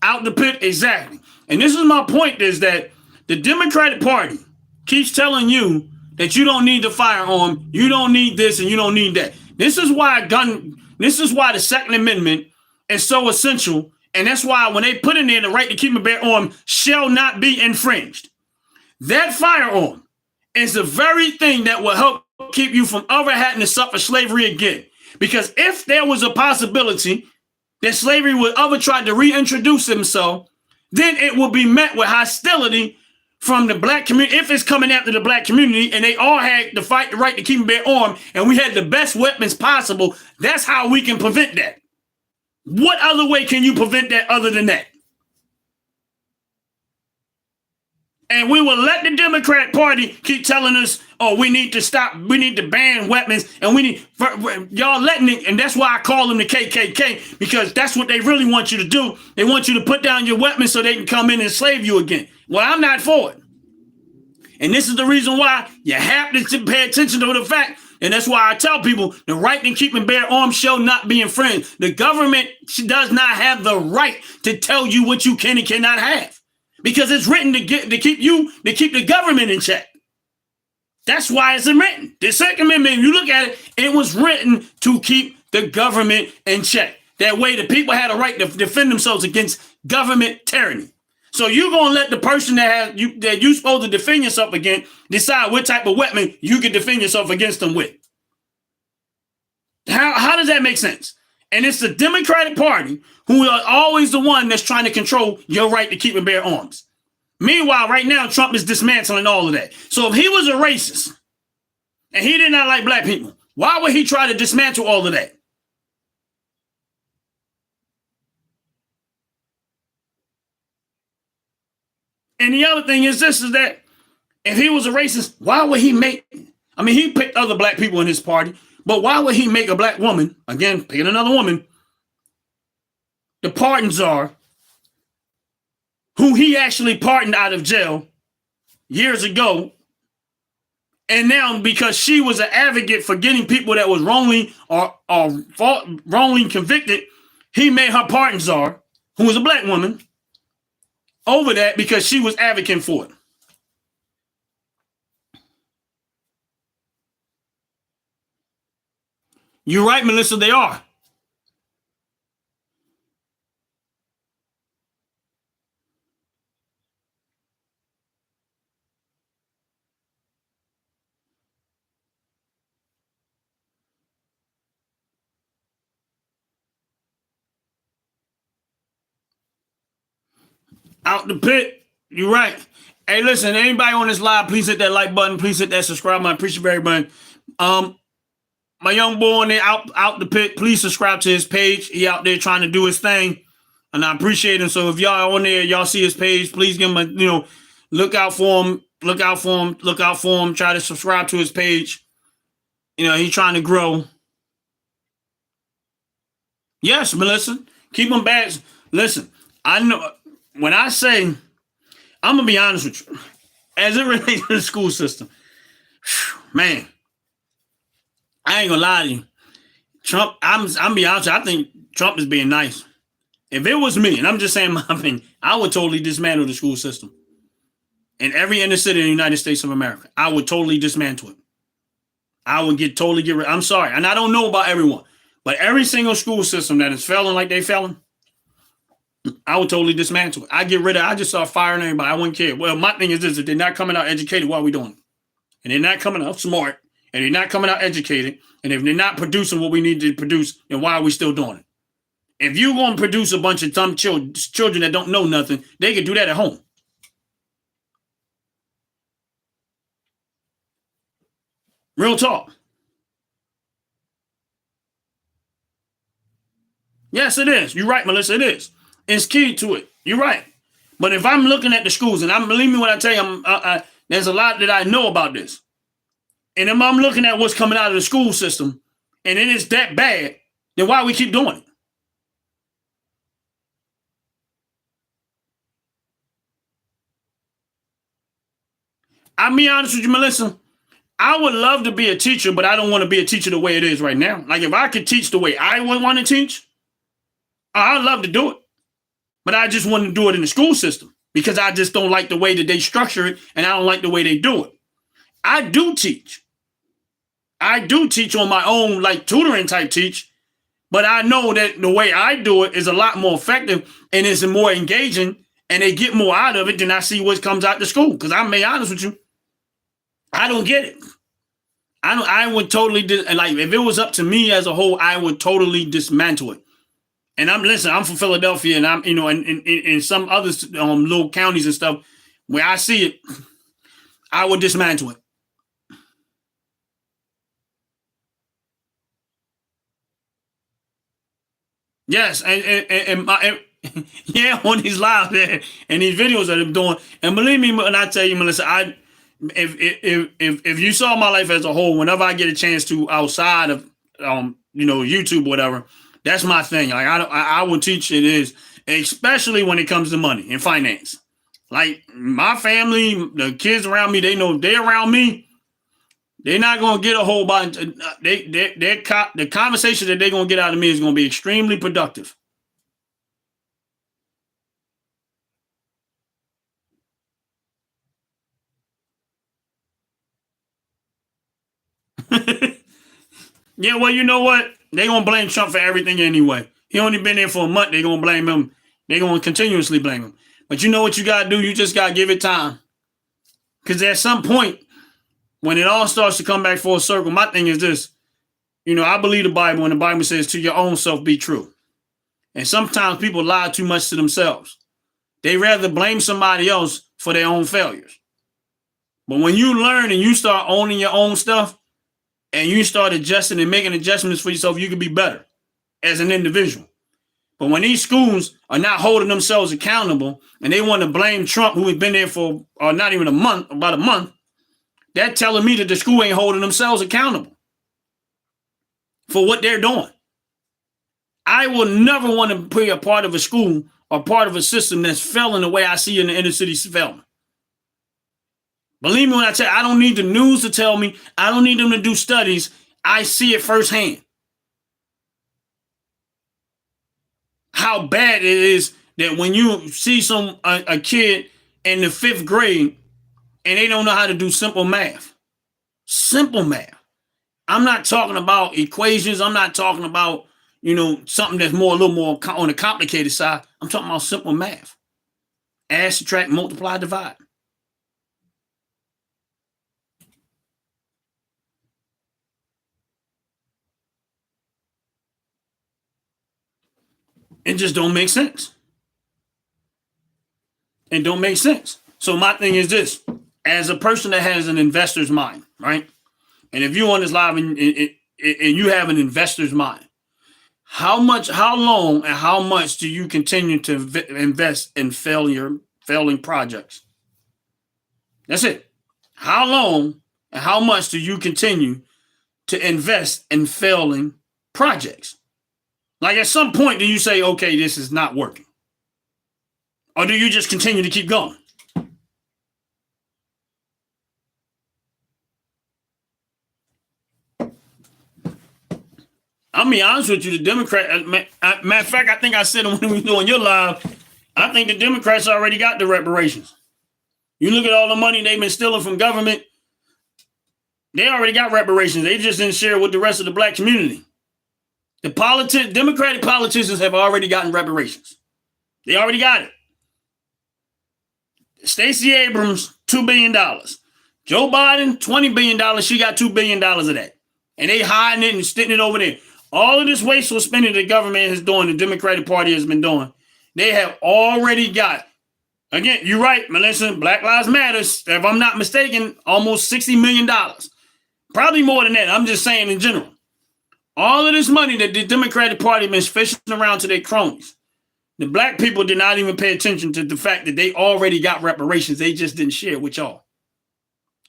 [SPEAKER 1] out the pit, exactly. And this is my point, is that the Democratic Party keeps telling you that you don't need the firearm, you don't need this, and you don't need that. This is why the Second Amendment is so essential, and that's why when they put in there the right to keep and bear arms shall not be infringed. That firearm is the very thing that will help keep you from ever having to suffer slavery again. Because if there was a possibility that slavery would ever try to reintroduce himself, then it will be met with hostility from the black community. If it's coming after the black community and they all had to fight the right to keep and bear arms and we had the best weapons possible, that's how we can prevent that. What other way can you prevent that other than that? And we will let the Democrat Party keep telling us, oh, we need to stop, we need to ban weapons, and we need, y'all letting it, and that's why I call them the KKK, because that's what they really want you to do. They want you to put down your weapons so they can come in and slave you again. Well, I'm not for it. And this is the reason why you have to pay attention to the fact, and that's why I tell people the right to keep and bear arms shall not be infringed. The government does not have the right to tell you what you can and cannot have, because it's written to keep the government in check. That's why it's written. The Second Amendment, if you look at it, it was written to keep the government in check. That way the people had a right to defend themselves against government tyranny. So you're going to let the person that you're supposed to defend yourself against decide what type of weapon you can defend yourself against them with. How does that make sense? And it's the Democratic Party who are always the one that's trying to control your right to keep and bear arms. Meanwhile, right now, Trump is dismantling all of that. So if he was a racist and he did not like black people, why would he try to dismantle all of that? And the other thing is this, is that if he was a racist, why would he he picked other black people in his party, but why would he make a black woman, again, picking another woman, the pardon czar, who he actually pardoned out of jail years ago. And now, because she was an advocate for getting people that was wrongly or wrongly convicted, he made her pardon czar, who was a black woman, over that because she was advocating for it. You're right, Melissa, they are. Out the pit. You're right. Hey, listen, anybody on this live, please hit that like button. Please hit that subscribe button. I appreciate it very much. My young boy on there out the pit, please subscribe to his page. He out there trying to do his thing, and I appreciate him. So if y'all on there, y'all see his page, please give him a, look out for him. Look out for him. Look out for him. Try to subscribe to his page. He's trying to grow. Yes, Melissa. Keep him back. Listen, I know when I say, I'm going to be honest with you, as it relates to the school system, man, I ain't going to lie to you. Trump, I'm be honest with you, I think Trump is being nice. If it was me, and I'm just saying my opinion, I would totally dismantle the school system. In every inner city in the United States of America, I would totally dismantle it. I would totally get rid. I'm sorry. And I don't know about everyone, but every single school system that is failing like they failing, I would totally dismantle it. I get rid of it. I just start firing everybody. I wouldn't care. Well, my thing is this: if they're not coming out educated, what are we doing? And they're not coming out smart, and they're not coming out educated, and if they're not producing what we need to produce, then why are we still doing it? If you're going to produce a bunch of dumb children that don't know nothing, they could do that at home. Real talk. Yes, it is. You're right, Melissa. It is. It's key to it. You're right. But if I'm looking at the schools, and believe me when I tell you, there's a lot that I know about this. And if I'm looking at what's coming out of the school system, and it is that bad, then why we keep doing it? I'll be honest with you, Melissa. I would love to be a teacher, but I don't want to be a teacher the way it is right now. Like if I could teach the way I would want to teach, I'd love to do it. But I just want to do it in the school system because I just don't like the way that they structure it, and I don't like the way they do it. I do teach. I do teach on my own, like tutoring type teach, but I know that the way I do it is a lot more effective and is more engaging, and they get more out of it than I see what comes out the school. Because I'm be honest with you, I don't get it. I would totally like if it was up to me as a whole, I would totally dismantle it. And I'm from Philadelphia, and I'm in some other little counties and stuff where I see it, I would dismantle it. Yes, and yeah, on these lives and these videos that I'm doing, and believe me when I tell you, Melissa, if you saw my life as a whole, whenever I get a chance to outside of YouTube or whatever, that's my thing. Like I will teach it is, especially when it comes to money and finance. Like my family, the kids around me, they know if they're around me, they're not gonna get a whole bunch. The conversation that they're gonna get out of me is gonna be extremely productive. Yeah, well, you know what? They're going to blame Trump for everything anyway. He only been there for a month. They're going to blame him. They're going to continuously blame him. But you know what you got to do? You just got to give it time. Because at some point, when it all starts to come back full circle, my thing is this. I believe the Bible, and the Bible says, to your own self be true. And sometimes people lie too much to themselves. They rather blame somebody else for their own failures. But when you learn and you start owning your own stuff, and you start adjusting and making adjustments for yourself, you can be better as an individual. But when these schools are not holding themselves accountable and they want to blame Trump, who has been there for not even a month, about a month, they're telling me that the school ain't holding themselves accountable for what they're doing. I will never want to be a part of a school or part of a system that's failing the way I see in the inner city failing. Believe me when I tell you, I don't need the news to tell me. I don't need them to do studies. I see it firsthand. How bad it is that when you see a kid in the 5th grade and they don't know how to do simple math. Simple math. I'm not talking about equations. I'm not talking about, something that's a little more on the complicated side. I'm talking about simple math. Add, subtract, multiply, divide. It just don't make sense. It don't make sense. So my thing is this, as a person that has an investor's mind, right? And if you're on this live and you have an investor's mind, how long, and how much do you continue to invest in failing projects? That's it. How long and how much do you continue to invest in failing projects? Like at some point, do you say, okay, this is not working? Or do you just continue to keep going? I'll be honest with you, the Democrat, matter of fact, I think I said when we were doing your live, I think the Democrats already got the reparations. You look at all the money they've been stealing from government, they already got reparations. They just didn't share it with the rest of the black community. The Democratic politicians have already gotten reparations. They already got it. Stacey Abrams, $2 billion. Joe Biden, $20 billion. She got $2 billion of that. And they hiding it and sticking it over there. All of this wasteful spending the government is doing, the Democratic Party has been doing, they have already got. Again, you're right, Melissa, Black Lives Matter, if I'm not mistaken, almost $60 million. Probably more than that. I'm just saying in general. All of this money that the Democratic Party been fishing around to their cronies. The black people did not even pay attention to the fact that they already got reparations. They just didn't share it with y'all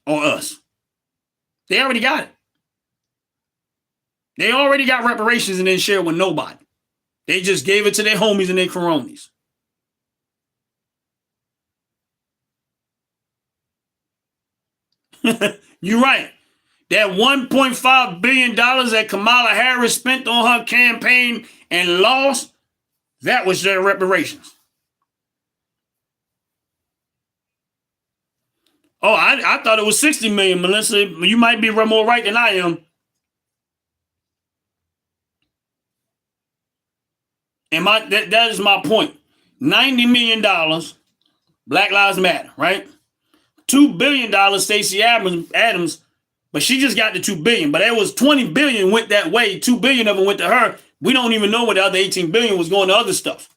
[SPEAKER 1] or us. They already got it. They already got reparations and didn't share it with nobody. They just gave it to their homies and their cronies. You're right. That $1.5 billion that Kamala Harris spent on her campaign and lost, that was their reparations. Oh, I thought it was 60 million, Melissa. You might be more right than I am. And that is my point. $90 million, Black Lives Matter, right? $2 billion, Stacey Adams, but she just got the $2 billion. But there was $20 billion went that way. $2 billion of them went to her. We don't even know what the other $18 billion was going to other stuff.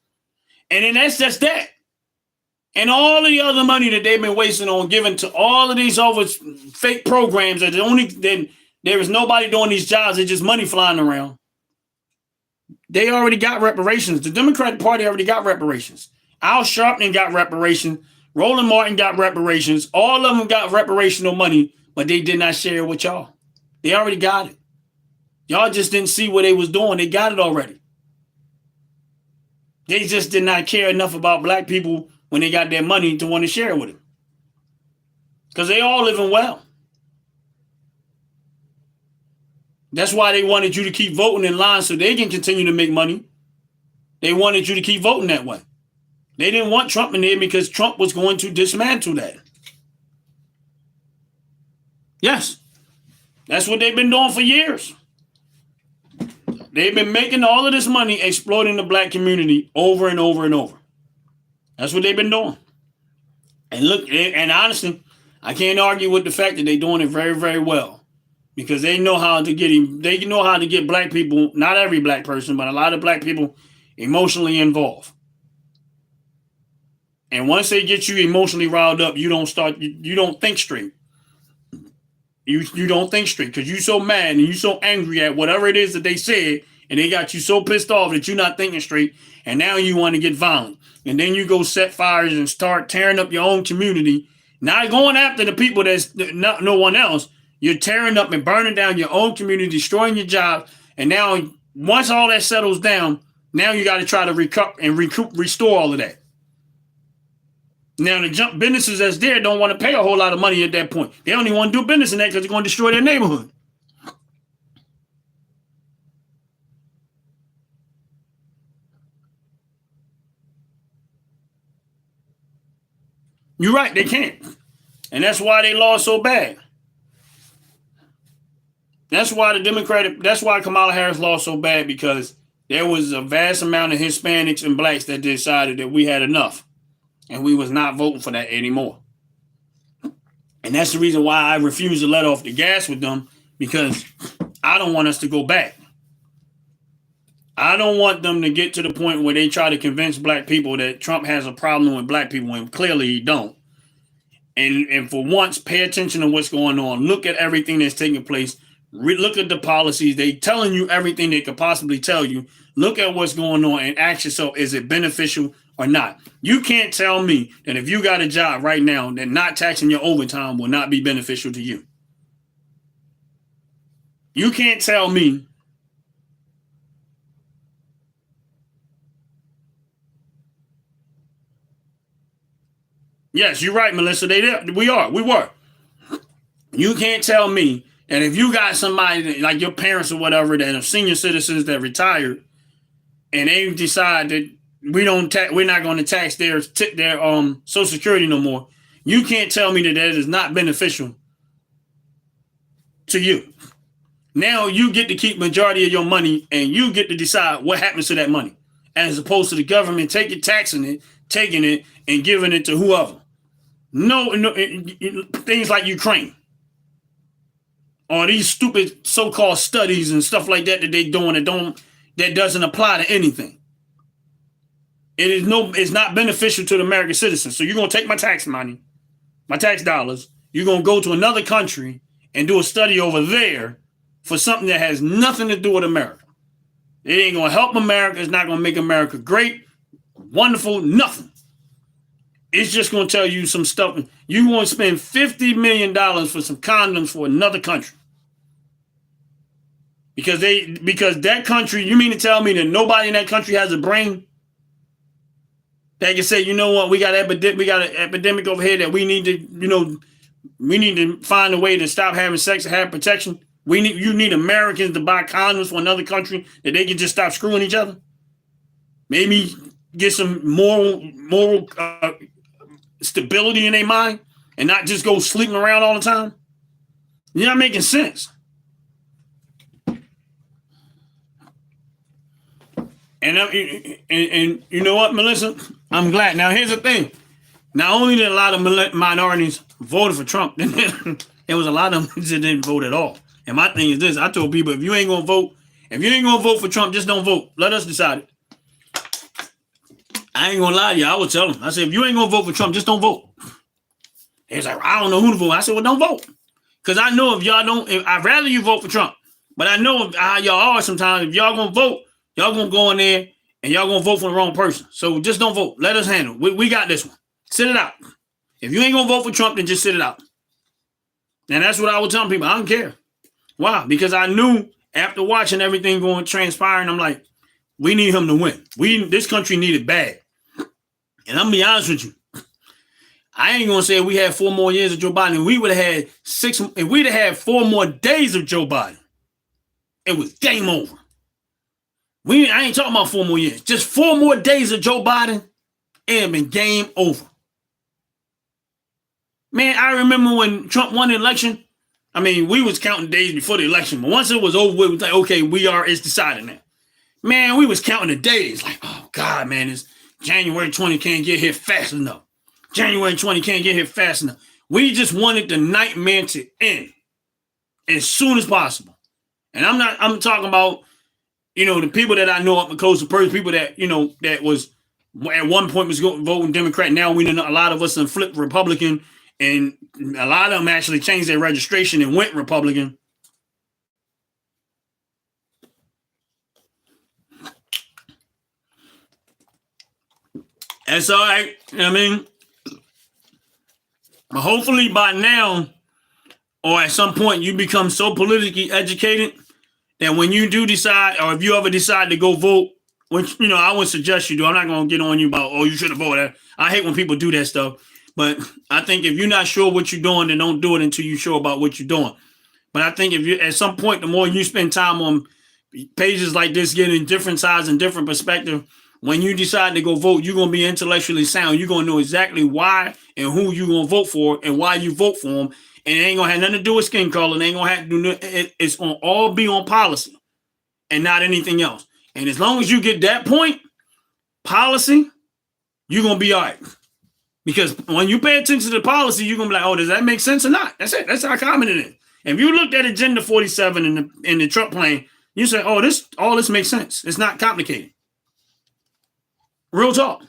[SPEAKER 1] And then that's just that. And all of the other money that they've been wasting on giving to all of these other fake programs that there is nobody doing these jobs. It's just money flying around. They already got reparations. The Democratic Party already got reparations. Al Sharpton got reparations. Roland Martin got reparations. All of them got reparational money, but they did not share it with y'all. They already got it. Y'all just didn't see what they was doing. They got it already. They just did not care enough about black people when they got their money to want to share it with them. Because they all living well. That's why they wanted you to keep voting in line so they can continue to make money. They wanted you to keep voting that way. They didn't want Trump in there because Trump was going to dismantle that. Yes. That's what they've been doing for years. They've been making all of this money exploiting the black community over and over and over. That's what they've been doing. And look, and honestly, I can't argue with the fact that they're doing it very, very well. Because they know how to get black people, not every black person, but a lot of black people emotionally involved. And once they get you emotionally riled up, you don't think straight. You don't think straight because you're so mad and you're so angry at whatever it is that they said, and they got you so pissed off that you're not thinking straight, and now you want to get violent. And then you go set fires and start tearing up your own community, not going after the people that's not no one else. You're tearing up and burning down your own community, destroying your job. And now once all that settles down, Now you got to try to restore all of that. Now the junk businesses that's there don't want to pay a whole lot of money at that point. They only want to do business in that because they're going to destroy their neighborhood. You're right, they can't. And that's why they lost so bad. That's why that's why Kamala Harris lost so bad, because there was a vast amount of Hispanics and blacks that decided that we had enough and we was not voting for that anymore. And that's the reason why I refuse to let off the gas with them, because I don't want us to go back. I don't want them to get to the point where they try to convince black people that Trump has a problem with black people, and clearly he don't. And for once, pay attention to what's going on. Look at everything that's taking place. Look at the policies. They telling you everything they could possibly tell you. Look at what's going on and ask yourself, is it beneficial or not? You can't tell me that if you got a job right now, that not taxing your overtime will not be beneficial to you. You can't tell me yes, you're right, Melissa. We were. You can't tell me that if you got somebody like your parents or whatever that are senior citizens that retired, and they decide that we're not going to tax their Social Security no more. You can't tell me that is not beneficial to you. Now you get to keep majority of your money, and you get to decide what happens to that money, as opposed to the government taking it, and giving it to whoever. No, things like Ukraine, or these stupid so-called studies and stuff like that they're doing that doesn't apply to anything. It's not beneficial to the American citizens. So you're gonna take my tax money, my tax dollars. You're gonna go to another country and do a study over there for something that has nothing to do with America. It ain't gonna help America. It's not gonna make America great, wonderful, nothing. It's just gonna tell you some stuff. You want to spend $50 million for some condoms for another country. Because that country, you mean to tell me that nobody in that country has a brain that can say, you know what, we got an epidemic over here that we need to find a way to stop having sex and have protection. You need Americans to buy condoms for another country that they can just stop screwing each other. Maybe get some moral stability in their mind and not just go sleeping around all the time. You're not making sense. And you know what, Melissa? I'm glad. Now, here's the thing. Not only did a lot of minorities voted for Trump, there was a lot of them that didn't vote at all. And my thing is this. I told people, if you ain't going to vote for Trump, just don't vote. Let us decide it. I ain't going to lie to you. I would tell them. I said, if you ain't going to vote for Trump, just don't vote. He's like, I don't know who to vote. I said, well, don't vote. Because I know I'd rather you vote for Trump. But I know how y'all are sometimes. If y'all going to vote, y'all going to go in there and y'all going to vote for the wrong person. So just don't vote. Let us handle it. We got this one. Sit it out. If you ain't going to vote for Trump, then just sit it out. And that's what I would tell people. I don't care. Why? Because I knew after watching everything transpiring, I'm like, we need him to win. This country needed bad. And I'm going to be honest with you. I ain't going to say we had 4 more years of Joe Biden. We would have had 6. If we'd have had 4 more days of Joe Biden, it was game over. I ain't talking about 4 more years. Just 4 more days of Joe Biden, it had been game over. Man, I remember when Trump won the election. I mean, we was counting days before the election, but once it was over, it was like, okay, it's decided now. Man, we was counting the days. Like, oh God, man, it's January 20 can't get here fast enough. January 20 can't get here fast enough. We just wanted the nightmare to end as soon as possible. And I'm talking about, the people that I know up the coast, the people that, that was at one point was voting Democrat. Now we know a lot of us have flipped Republican, and a lot of them actually changed their registration and went Republican. That's all right. I mean, hopefully by now, or at some point, you become so politically educated that when you do decide, or if you ever decide to go vote, which, I would suggest you do. I'm not going to get on you about, you should have voted. I hate when people do that stuff. But I think if you're not sure what you're doing, then don't do it until you're sure about what you're doing. But I think if you, at some point, the more you spend time on pages like this, getting different sides and different perspective, when you decide to go vote, you're going to be intellectually sound. You're going to know exactly why and who you're going to vote for and why you vote for them. And it ain't going to have nothing to do with skin color. It ain't going to have to do it's going to all be on policy and not anything else. And as long as you get that point, policy, you're going to be all right. Because when you pay attention to the policy, you're going to be like, oh, does that make sense or not? That's it. That's how common it is. If you looked at Agenda 47 in the Trump plan, you say, oh, all this makes sense. It's not complicated. Real talk.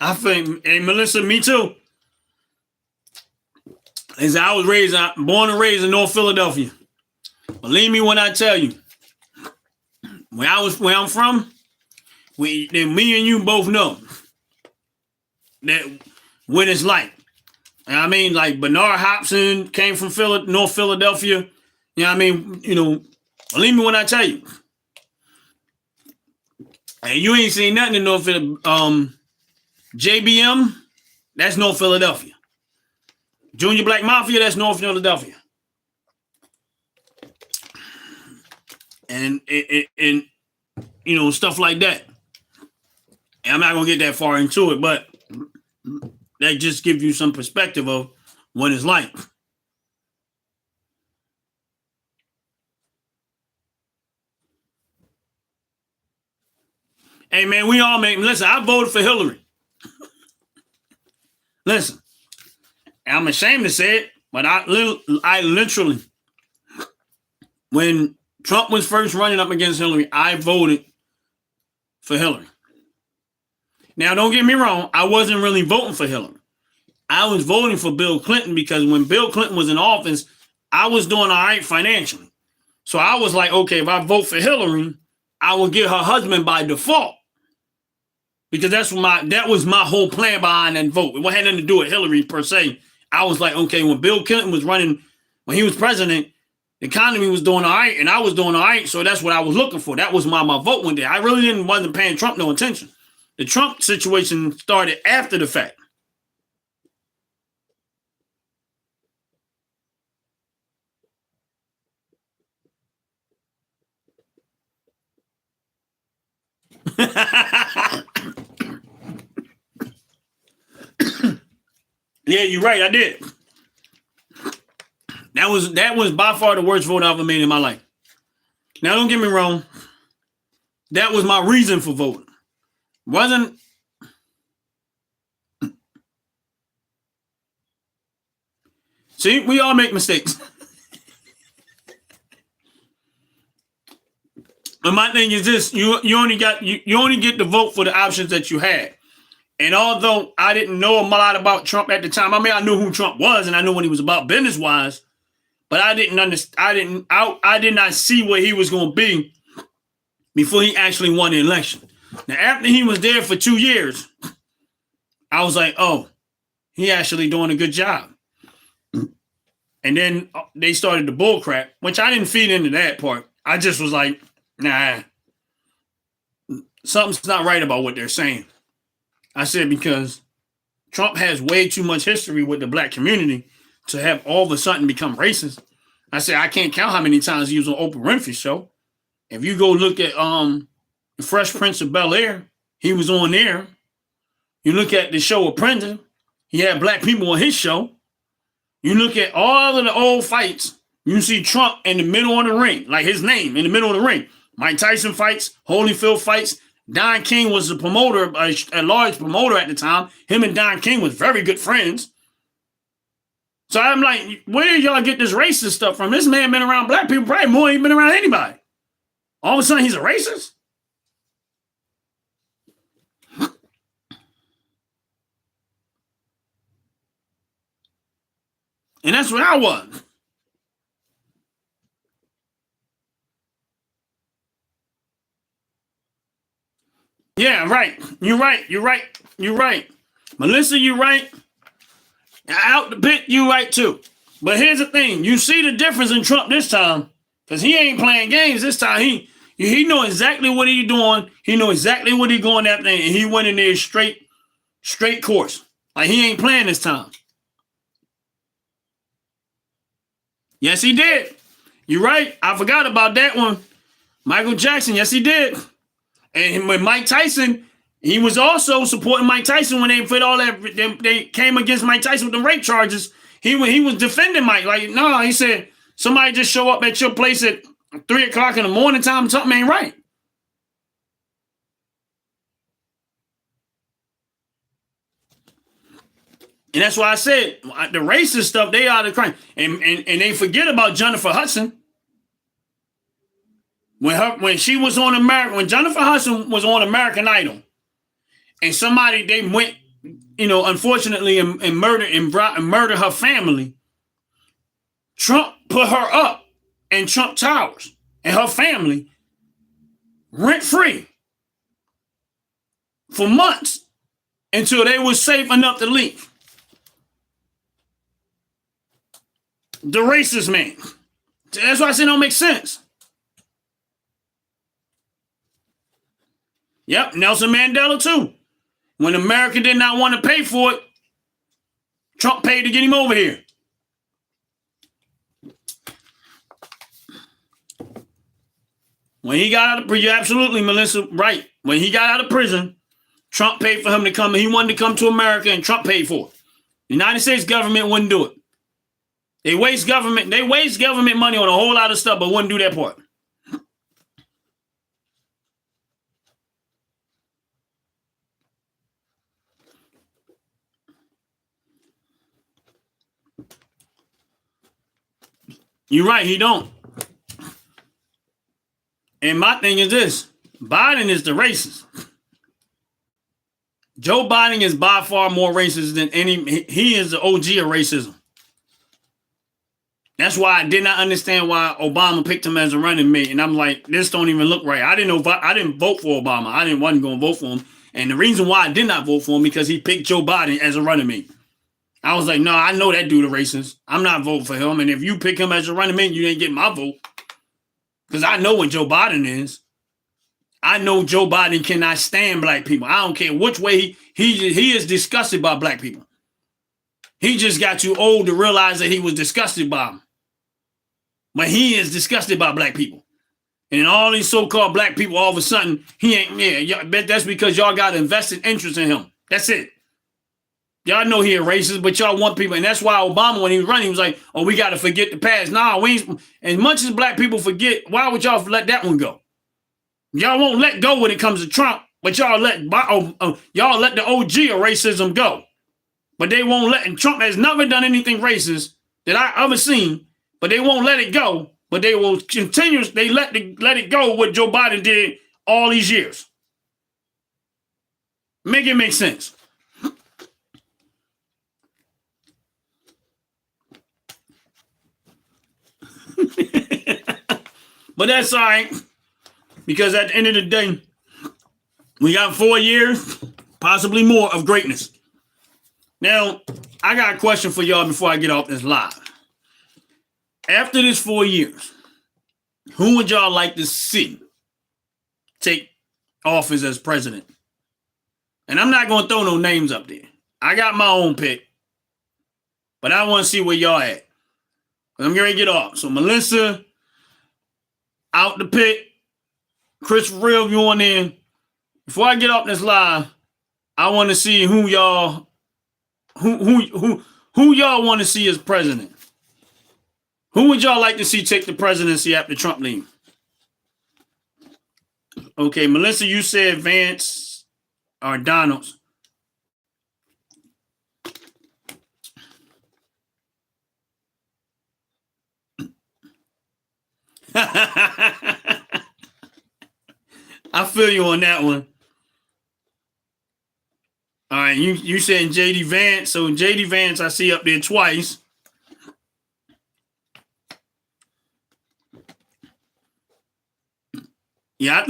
[SPEAKER 1] I think, hey, Melissa, me too. As I was born and raised in North Philadelphia. Believe me when I tell you, where I'm from, me and you both know that what it's like. I mean, like Bernard Hopson came from North Philadelphia. You know what I mean? Believe me when I tell you. And you ain't seen nothing in North Philadelphia. JBM, that's North Philadelphia. Junior Black Mafia, that's North Philadelphia. And stuff like that. And I'm not going to get that far into it, but that just gives you some perspective of what it's like. Hey, man, listen, I voted for Hillary. Listen, I'm ashamed to say it, but I literally, when Trump was first running up against Hillary, I voted for Hillary. Now, don't get me wrong, I wasn't really voting for Hillary. I was voting for Bill Clinton because when Bill Clinton was in office, I was doing all right financially. So I was like, okay, if I vote for Hillary, I will get her husband by default. Because that was my whole plan behind that vote. It had nothing to do with Hillary per se. I was like, okay, when Bill Clinton was running, when he was president, the economy was doing all right, and I was doing all right, so that's what I was looking for. That was my vote one day. I really wasn't paying Trump no attention. The Trump situation started after the fact. Yeah, you're right. I did. That was by far the worst vote I ever made in my life. Now, don't get me wrong. That was my reason for voting. Wasn't. See, we all make mistakes. But my thing is this: you only get to vote for the options that you had. And although I didn't know a lot about Trump at the time, I mean, I knew who Trump was and I knew what he was about business-wise, but I didn't understand. I did not see what he was going to be before he actually won the election. Now, after he was there for 2 years, I was like, oh, he actually doing a good job. And then they started the bull crap, which I didn't feed into that part. I just was like, nah, something's not right about what they're saying. I said, because Trump has way too much history with the black community to have all of a sudden become racist. I said, I can't count how many times he was on Oprah Winfrey's show. If you go look at The Fresh Prince of Bel-Air, he was on there. You look at the show Apprentice, he had black people on his show. You look at all of the old fights, you see Trump in the middle of the ring, like his name in the middle of the ring. Mike Tyson fights, Holyfield fights. Don King was a promoter, a large promoter at the time. Him and Don King was very good friends. So I'm like, where did y'all get this racist stuff from? This man been around black people probably more than he's been around anybody. All of a sudden, he's a racist? And that's what I was. Yeah, right. You're right. You're right. You're right. Melissa, you're right. Out the pit, you right too. But here's the thing. You see the difference in Trump this time. Because he ain't playing games this time. He know exactly what he's doing. He know exactly what he's going after. And he went in there straight course. Like he ain't playing this time. Yes, he did. You're right. I forgot about that one. Michael Jackson. Yes, he did. And with Mike Tyson, he was also supporting Mike Tyson when they put all that. They came against Mike Tyson with the rape charges. He was defending Mike. Like, no, he said, somebody just show up at your place at 3 o'clock in the morning time. Something ain't right. And that's why I said the racist stuff, they are the crime. And they forget about Jennifer Hudson. When she was on when Jennifer Hudson was on American Idol, and somebody they went, unfortunately, and murdered her family. Trump put her up in Trump Towers and her family rent free for months until they were safe enough to leave. The racist man. That's why I said it don't make sense. Yep, Nelson Mandela too. When America did not want to pay for it, Trump paid to get him over here. When he got out of prison, you're absolutely, Melissa, right. When he got out of prison, Trump paid for him to come. He wanted to come to America, and Trump paid for it. The United States government wouldn't do it. They waste government money on a whole lot of stuff, but wouldn't do that part. You're right, he don't. And my thing is this. Biden is the racist. Joe Biden is by far more racist than any. He is the OG of racism. That's why I did not understand why Obama picked him as a running mate. And I'm like, this don't even look right. I didn't vote for Obama. Wasn't going to vote for him. And the reason why I did not vote for him because he picked Joe Biden as a running mate. I was like, no, I know that dude a racist. I'm not voting for him. And if you pick him as a running mate, you ain't getting my vote. Because I know what Joe Biden is. I know Joe Biden cannot stand black people. I don't care which way he is disgusted by black people. He just got too old to realize that he was disgusted by them. But he is disgusted by black people. And all these so-called black people, all of a sudden, he ain't, that's because y'all got invested interest in him. That's it. Y'all know he a racist, but y'all want people. And that's why Obama, when he was running, he was like, oh, we got to forget the past. Nah, we ain't, as much as black people forget, why would y'all let that one go? Y'all won't let go when it comes to Trump, but y'all let the OG of racism go. But they won't let, and Trump has never done anything racist that I ever seen, but they won't let it go. But they will continue, they let it go what Joe Biden did all these years. Make it make sense. But that's all right. Because at the end of the day, we got 4 years, possibly more, of greatness. Now, I got a question for y'all before I get off this live. After this 4 years, who would y'all like to see take office as president? And I'm not going to throw no names up there. I got my own pick. But I want to see where y'all at. I'm going to get off. So, Melissa, out the pit. Chris Real, if you on in. Before I get off this live, I want to see who y'all want to see as president. Who would y'all like to see take the presidency after Trump leaves? Okay, Melissa, you said Vance or Donalds. I feel you on that one. All right, you said JD Vance. So JD Vance, I see up there twice. Yeah, I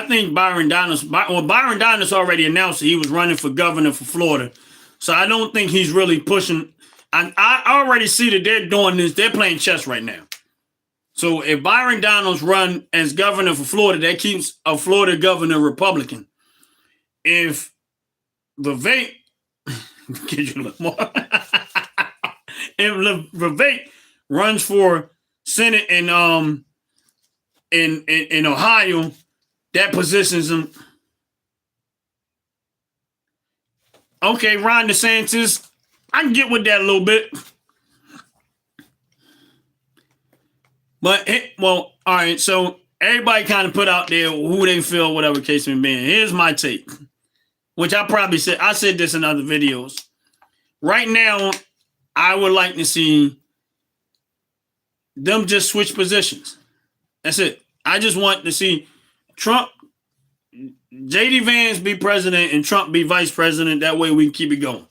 [SPEAKER 1] think Byron Donalds already announced that he was running for governor for Florida. So I don't think he's really pushing. I already see that they're doing this. They're playing chess right now. So if Byron Donalds run as governor for Florida, that keeps a Florida governor Republican. If Vivek, get you a little more. If Vivek runs for Senate in Ohio, that positions him. Okay, Ron DeSantis, I can get with that a little bit. But, all right, so everybody kind of put out there who they feel, whatever case may be. Here's my take, which I said this in other videos. Right now, I would like to see them just switch positions. That's it. I just want to see Trump, J.D. Vance be president and Trump be vice president. That way we can keep it going.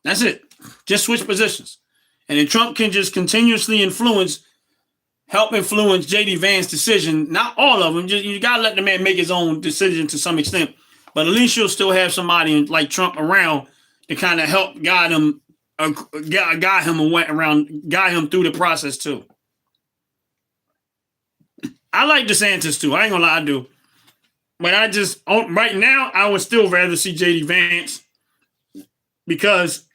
[SPEAKER 1] That's it. Just switch positions. And then Trump can just continuously help influence J.D. Vance's decision. Not all of them. You got to let the man make his own decision to some extent. But at least you'll still have somebody like Trump around to kind of help guide him through the process too. I like DeSantis too. I ain't gonna lie, I do. But right now, I would still rather see J.D. Vance because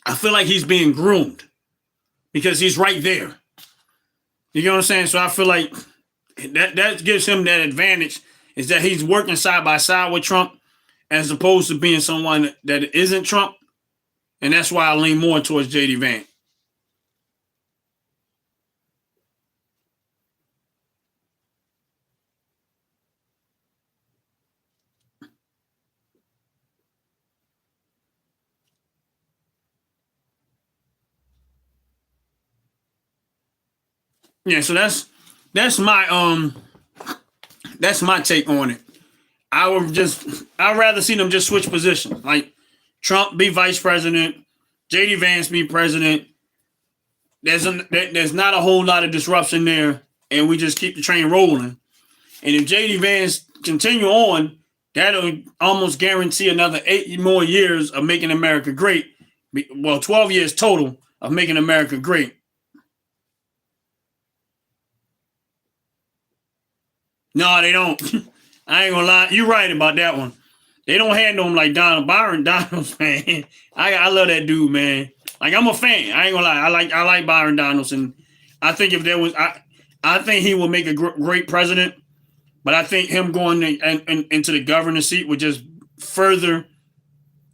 [SPEAKER 1] I feel like he's being groomed because he's right there. You know what I'm saying? So I feel like that gives him that advantage is that he's working side by side with Trump as opposed to being someone that isn't Trump. And that's why I lean more towards J.D. Vance. Yeah, so that's my take on it. I'd rather see them just switch positions. Like Trump be vice president, J.D. Vance be president. There's not a whole lot of disruption there, and we just keep the train rolling. And if J.D. Vance continue on, that'll almost guarantee another 8 more years of making America great. Well, 12 years total of making America great. No, they don't. I ain't gonna lie. You're right about that one. They don't handle him like Byron Donalds, man. I love that dude, man. Like I'm a fan. I ain't gonna lie. I like Byron Donalds, and I think if there was, I think he will make a great president. But I think him going into the governor's seat would just further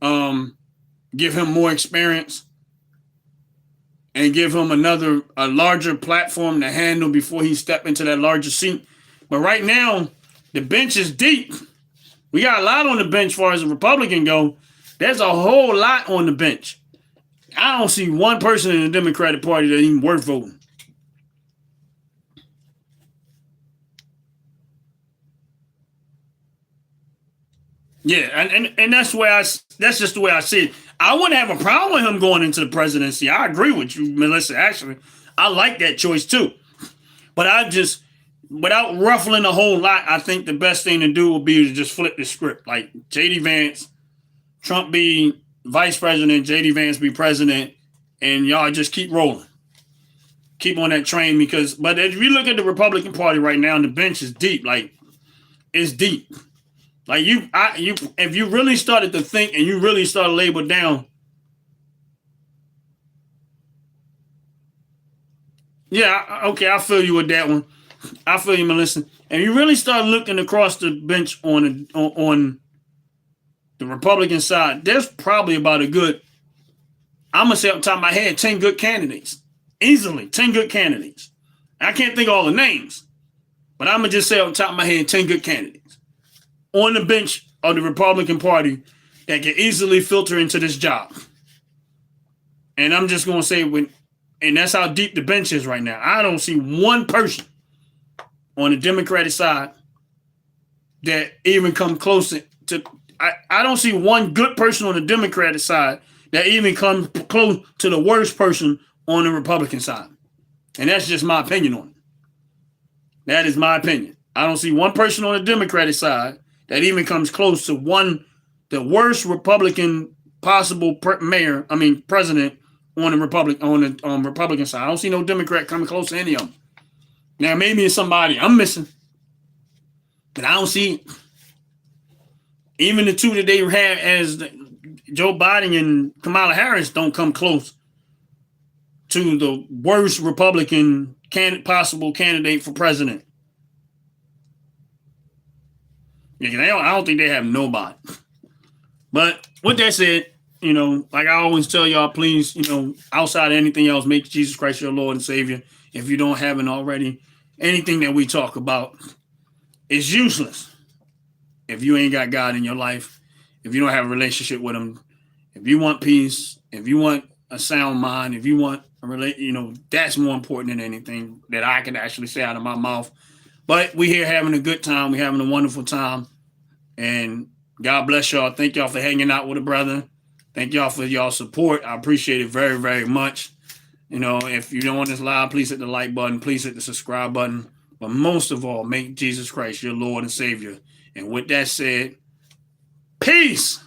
[SPEAKER 1] give him more experience and give him a larger platform to handle before he step into that larger seat. But right now, the bench is deep. We got a lot on the bench as far as the Republican go. There's a whole lot on the bench. I don't see one person in the Democratic Party that even worth voting. Yeah, and that's just the way I see it. I wouldn't have a problem with him going into the presidency. I agree with you, Melissa. Actually, I like that choice too. But without ruffling a whole lot, I think the best thing to do would be to just flip the script. Like J.D. Vance, Trump be vice president, J.D. Vance be president, and y'all just keep rolling. Keep on that train but if you look at the Republican Party right now, the bench is deep. Like, it's deep. Like if you really started to think and you really started to label down. Yeah, okay, I feel you with that one. I feel you, Melissa. And you really start looking across the bench on the Republican side, there's probably about I'm going to say off the top of my head, 10 good candidates. Easily, 10 good candidates. I can't think of all the names, but I'm going to just say off the top of my head, 10 good candidates on the bench of the Republican Party that can easily filter into this job. And I'm just going to say, and that's how deep the bench is right now. I don't see one person on the Democratic side that even come close to. I don't see one good person on the Democratic side that even comes close to the worst person on the Republican side. And that's just my opinion on it. That is my opinion. I don't see one person on the Democratic side that even comes close to the worst Republican possible president on the Republican side. I don't see no Democrat coming close to any of them. Now maybe it's somebody I'm missing, but I don't see even the two that they have as Joe Biden and Kamala Harris don't come close to the worst Republican possible candidate for president. Yeah, I don't think they have nobody. But with that said, like I always tell y'all, please, outside of anything else, make Jesus Christ your Lord and Savior. If you don't have it already, anything that we talk about is useless if you ain't got God in your life, if you don't have a relationship with him. If you want peace, if you want a sound mind, if you want that's more important than anything that I can actually say out of my mouth. But we here having a good time. We're having a wonderful time. And God bless y'all. Thank y'all for hanging out with a brother. Thank y'all for y'all support. I appreciate it very, very much. If you don't want this live, please hit the like button. Please hit the subscribe button. But most of all, make Jesus Christ your Lord and Savior. And with that said, peace.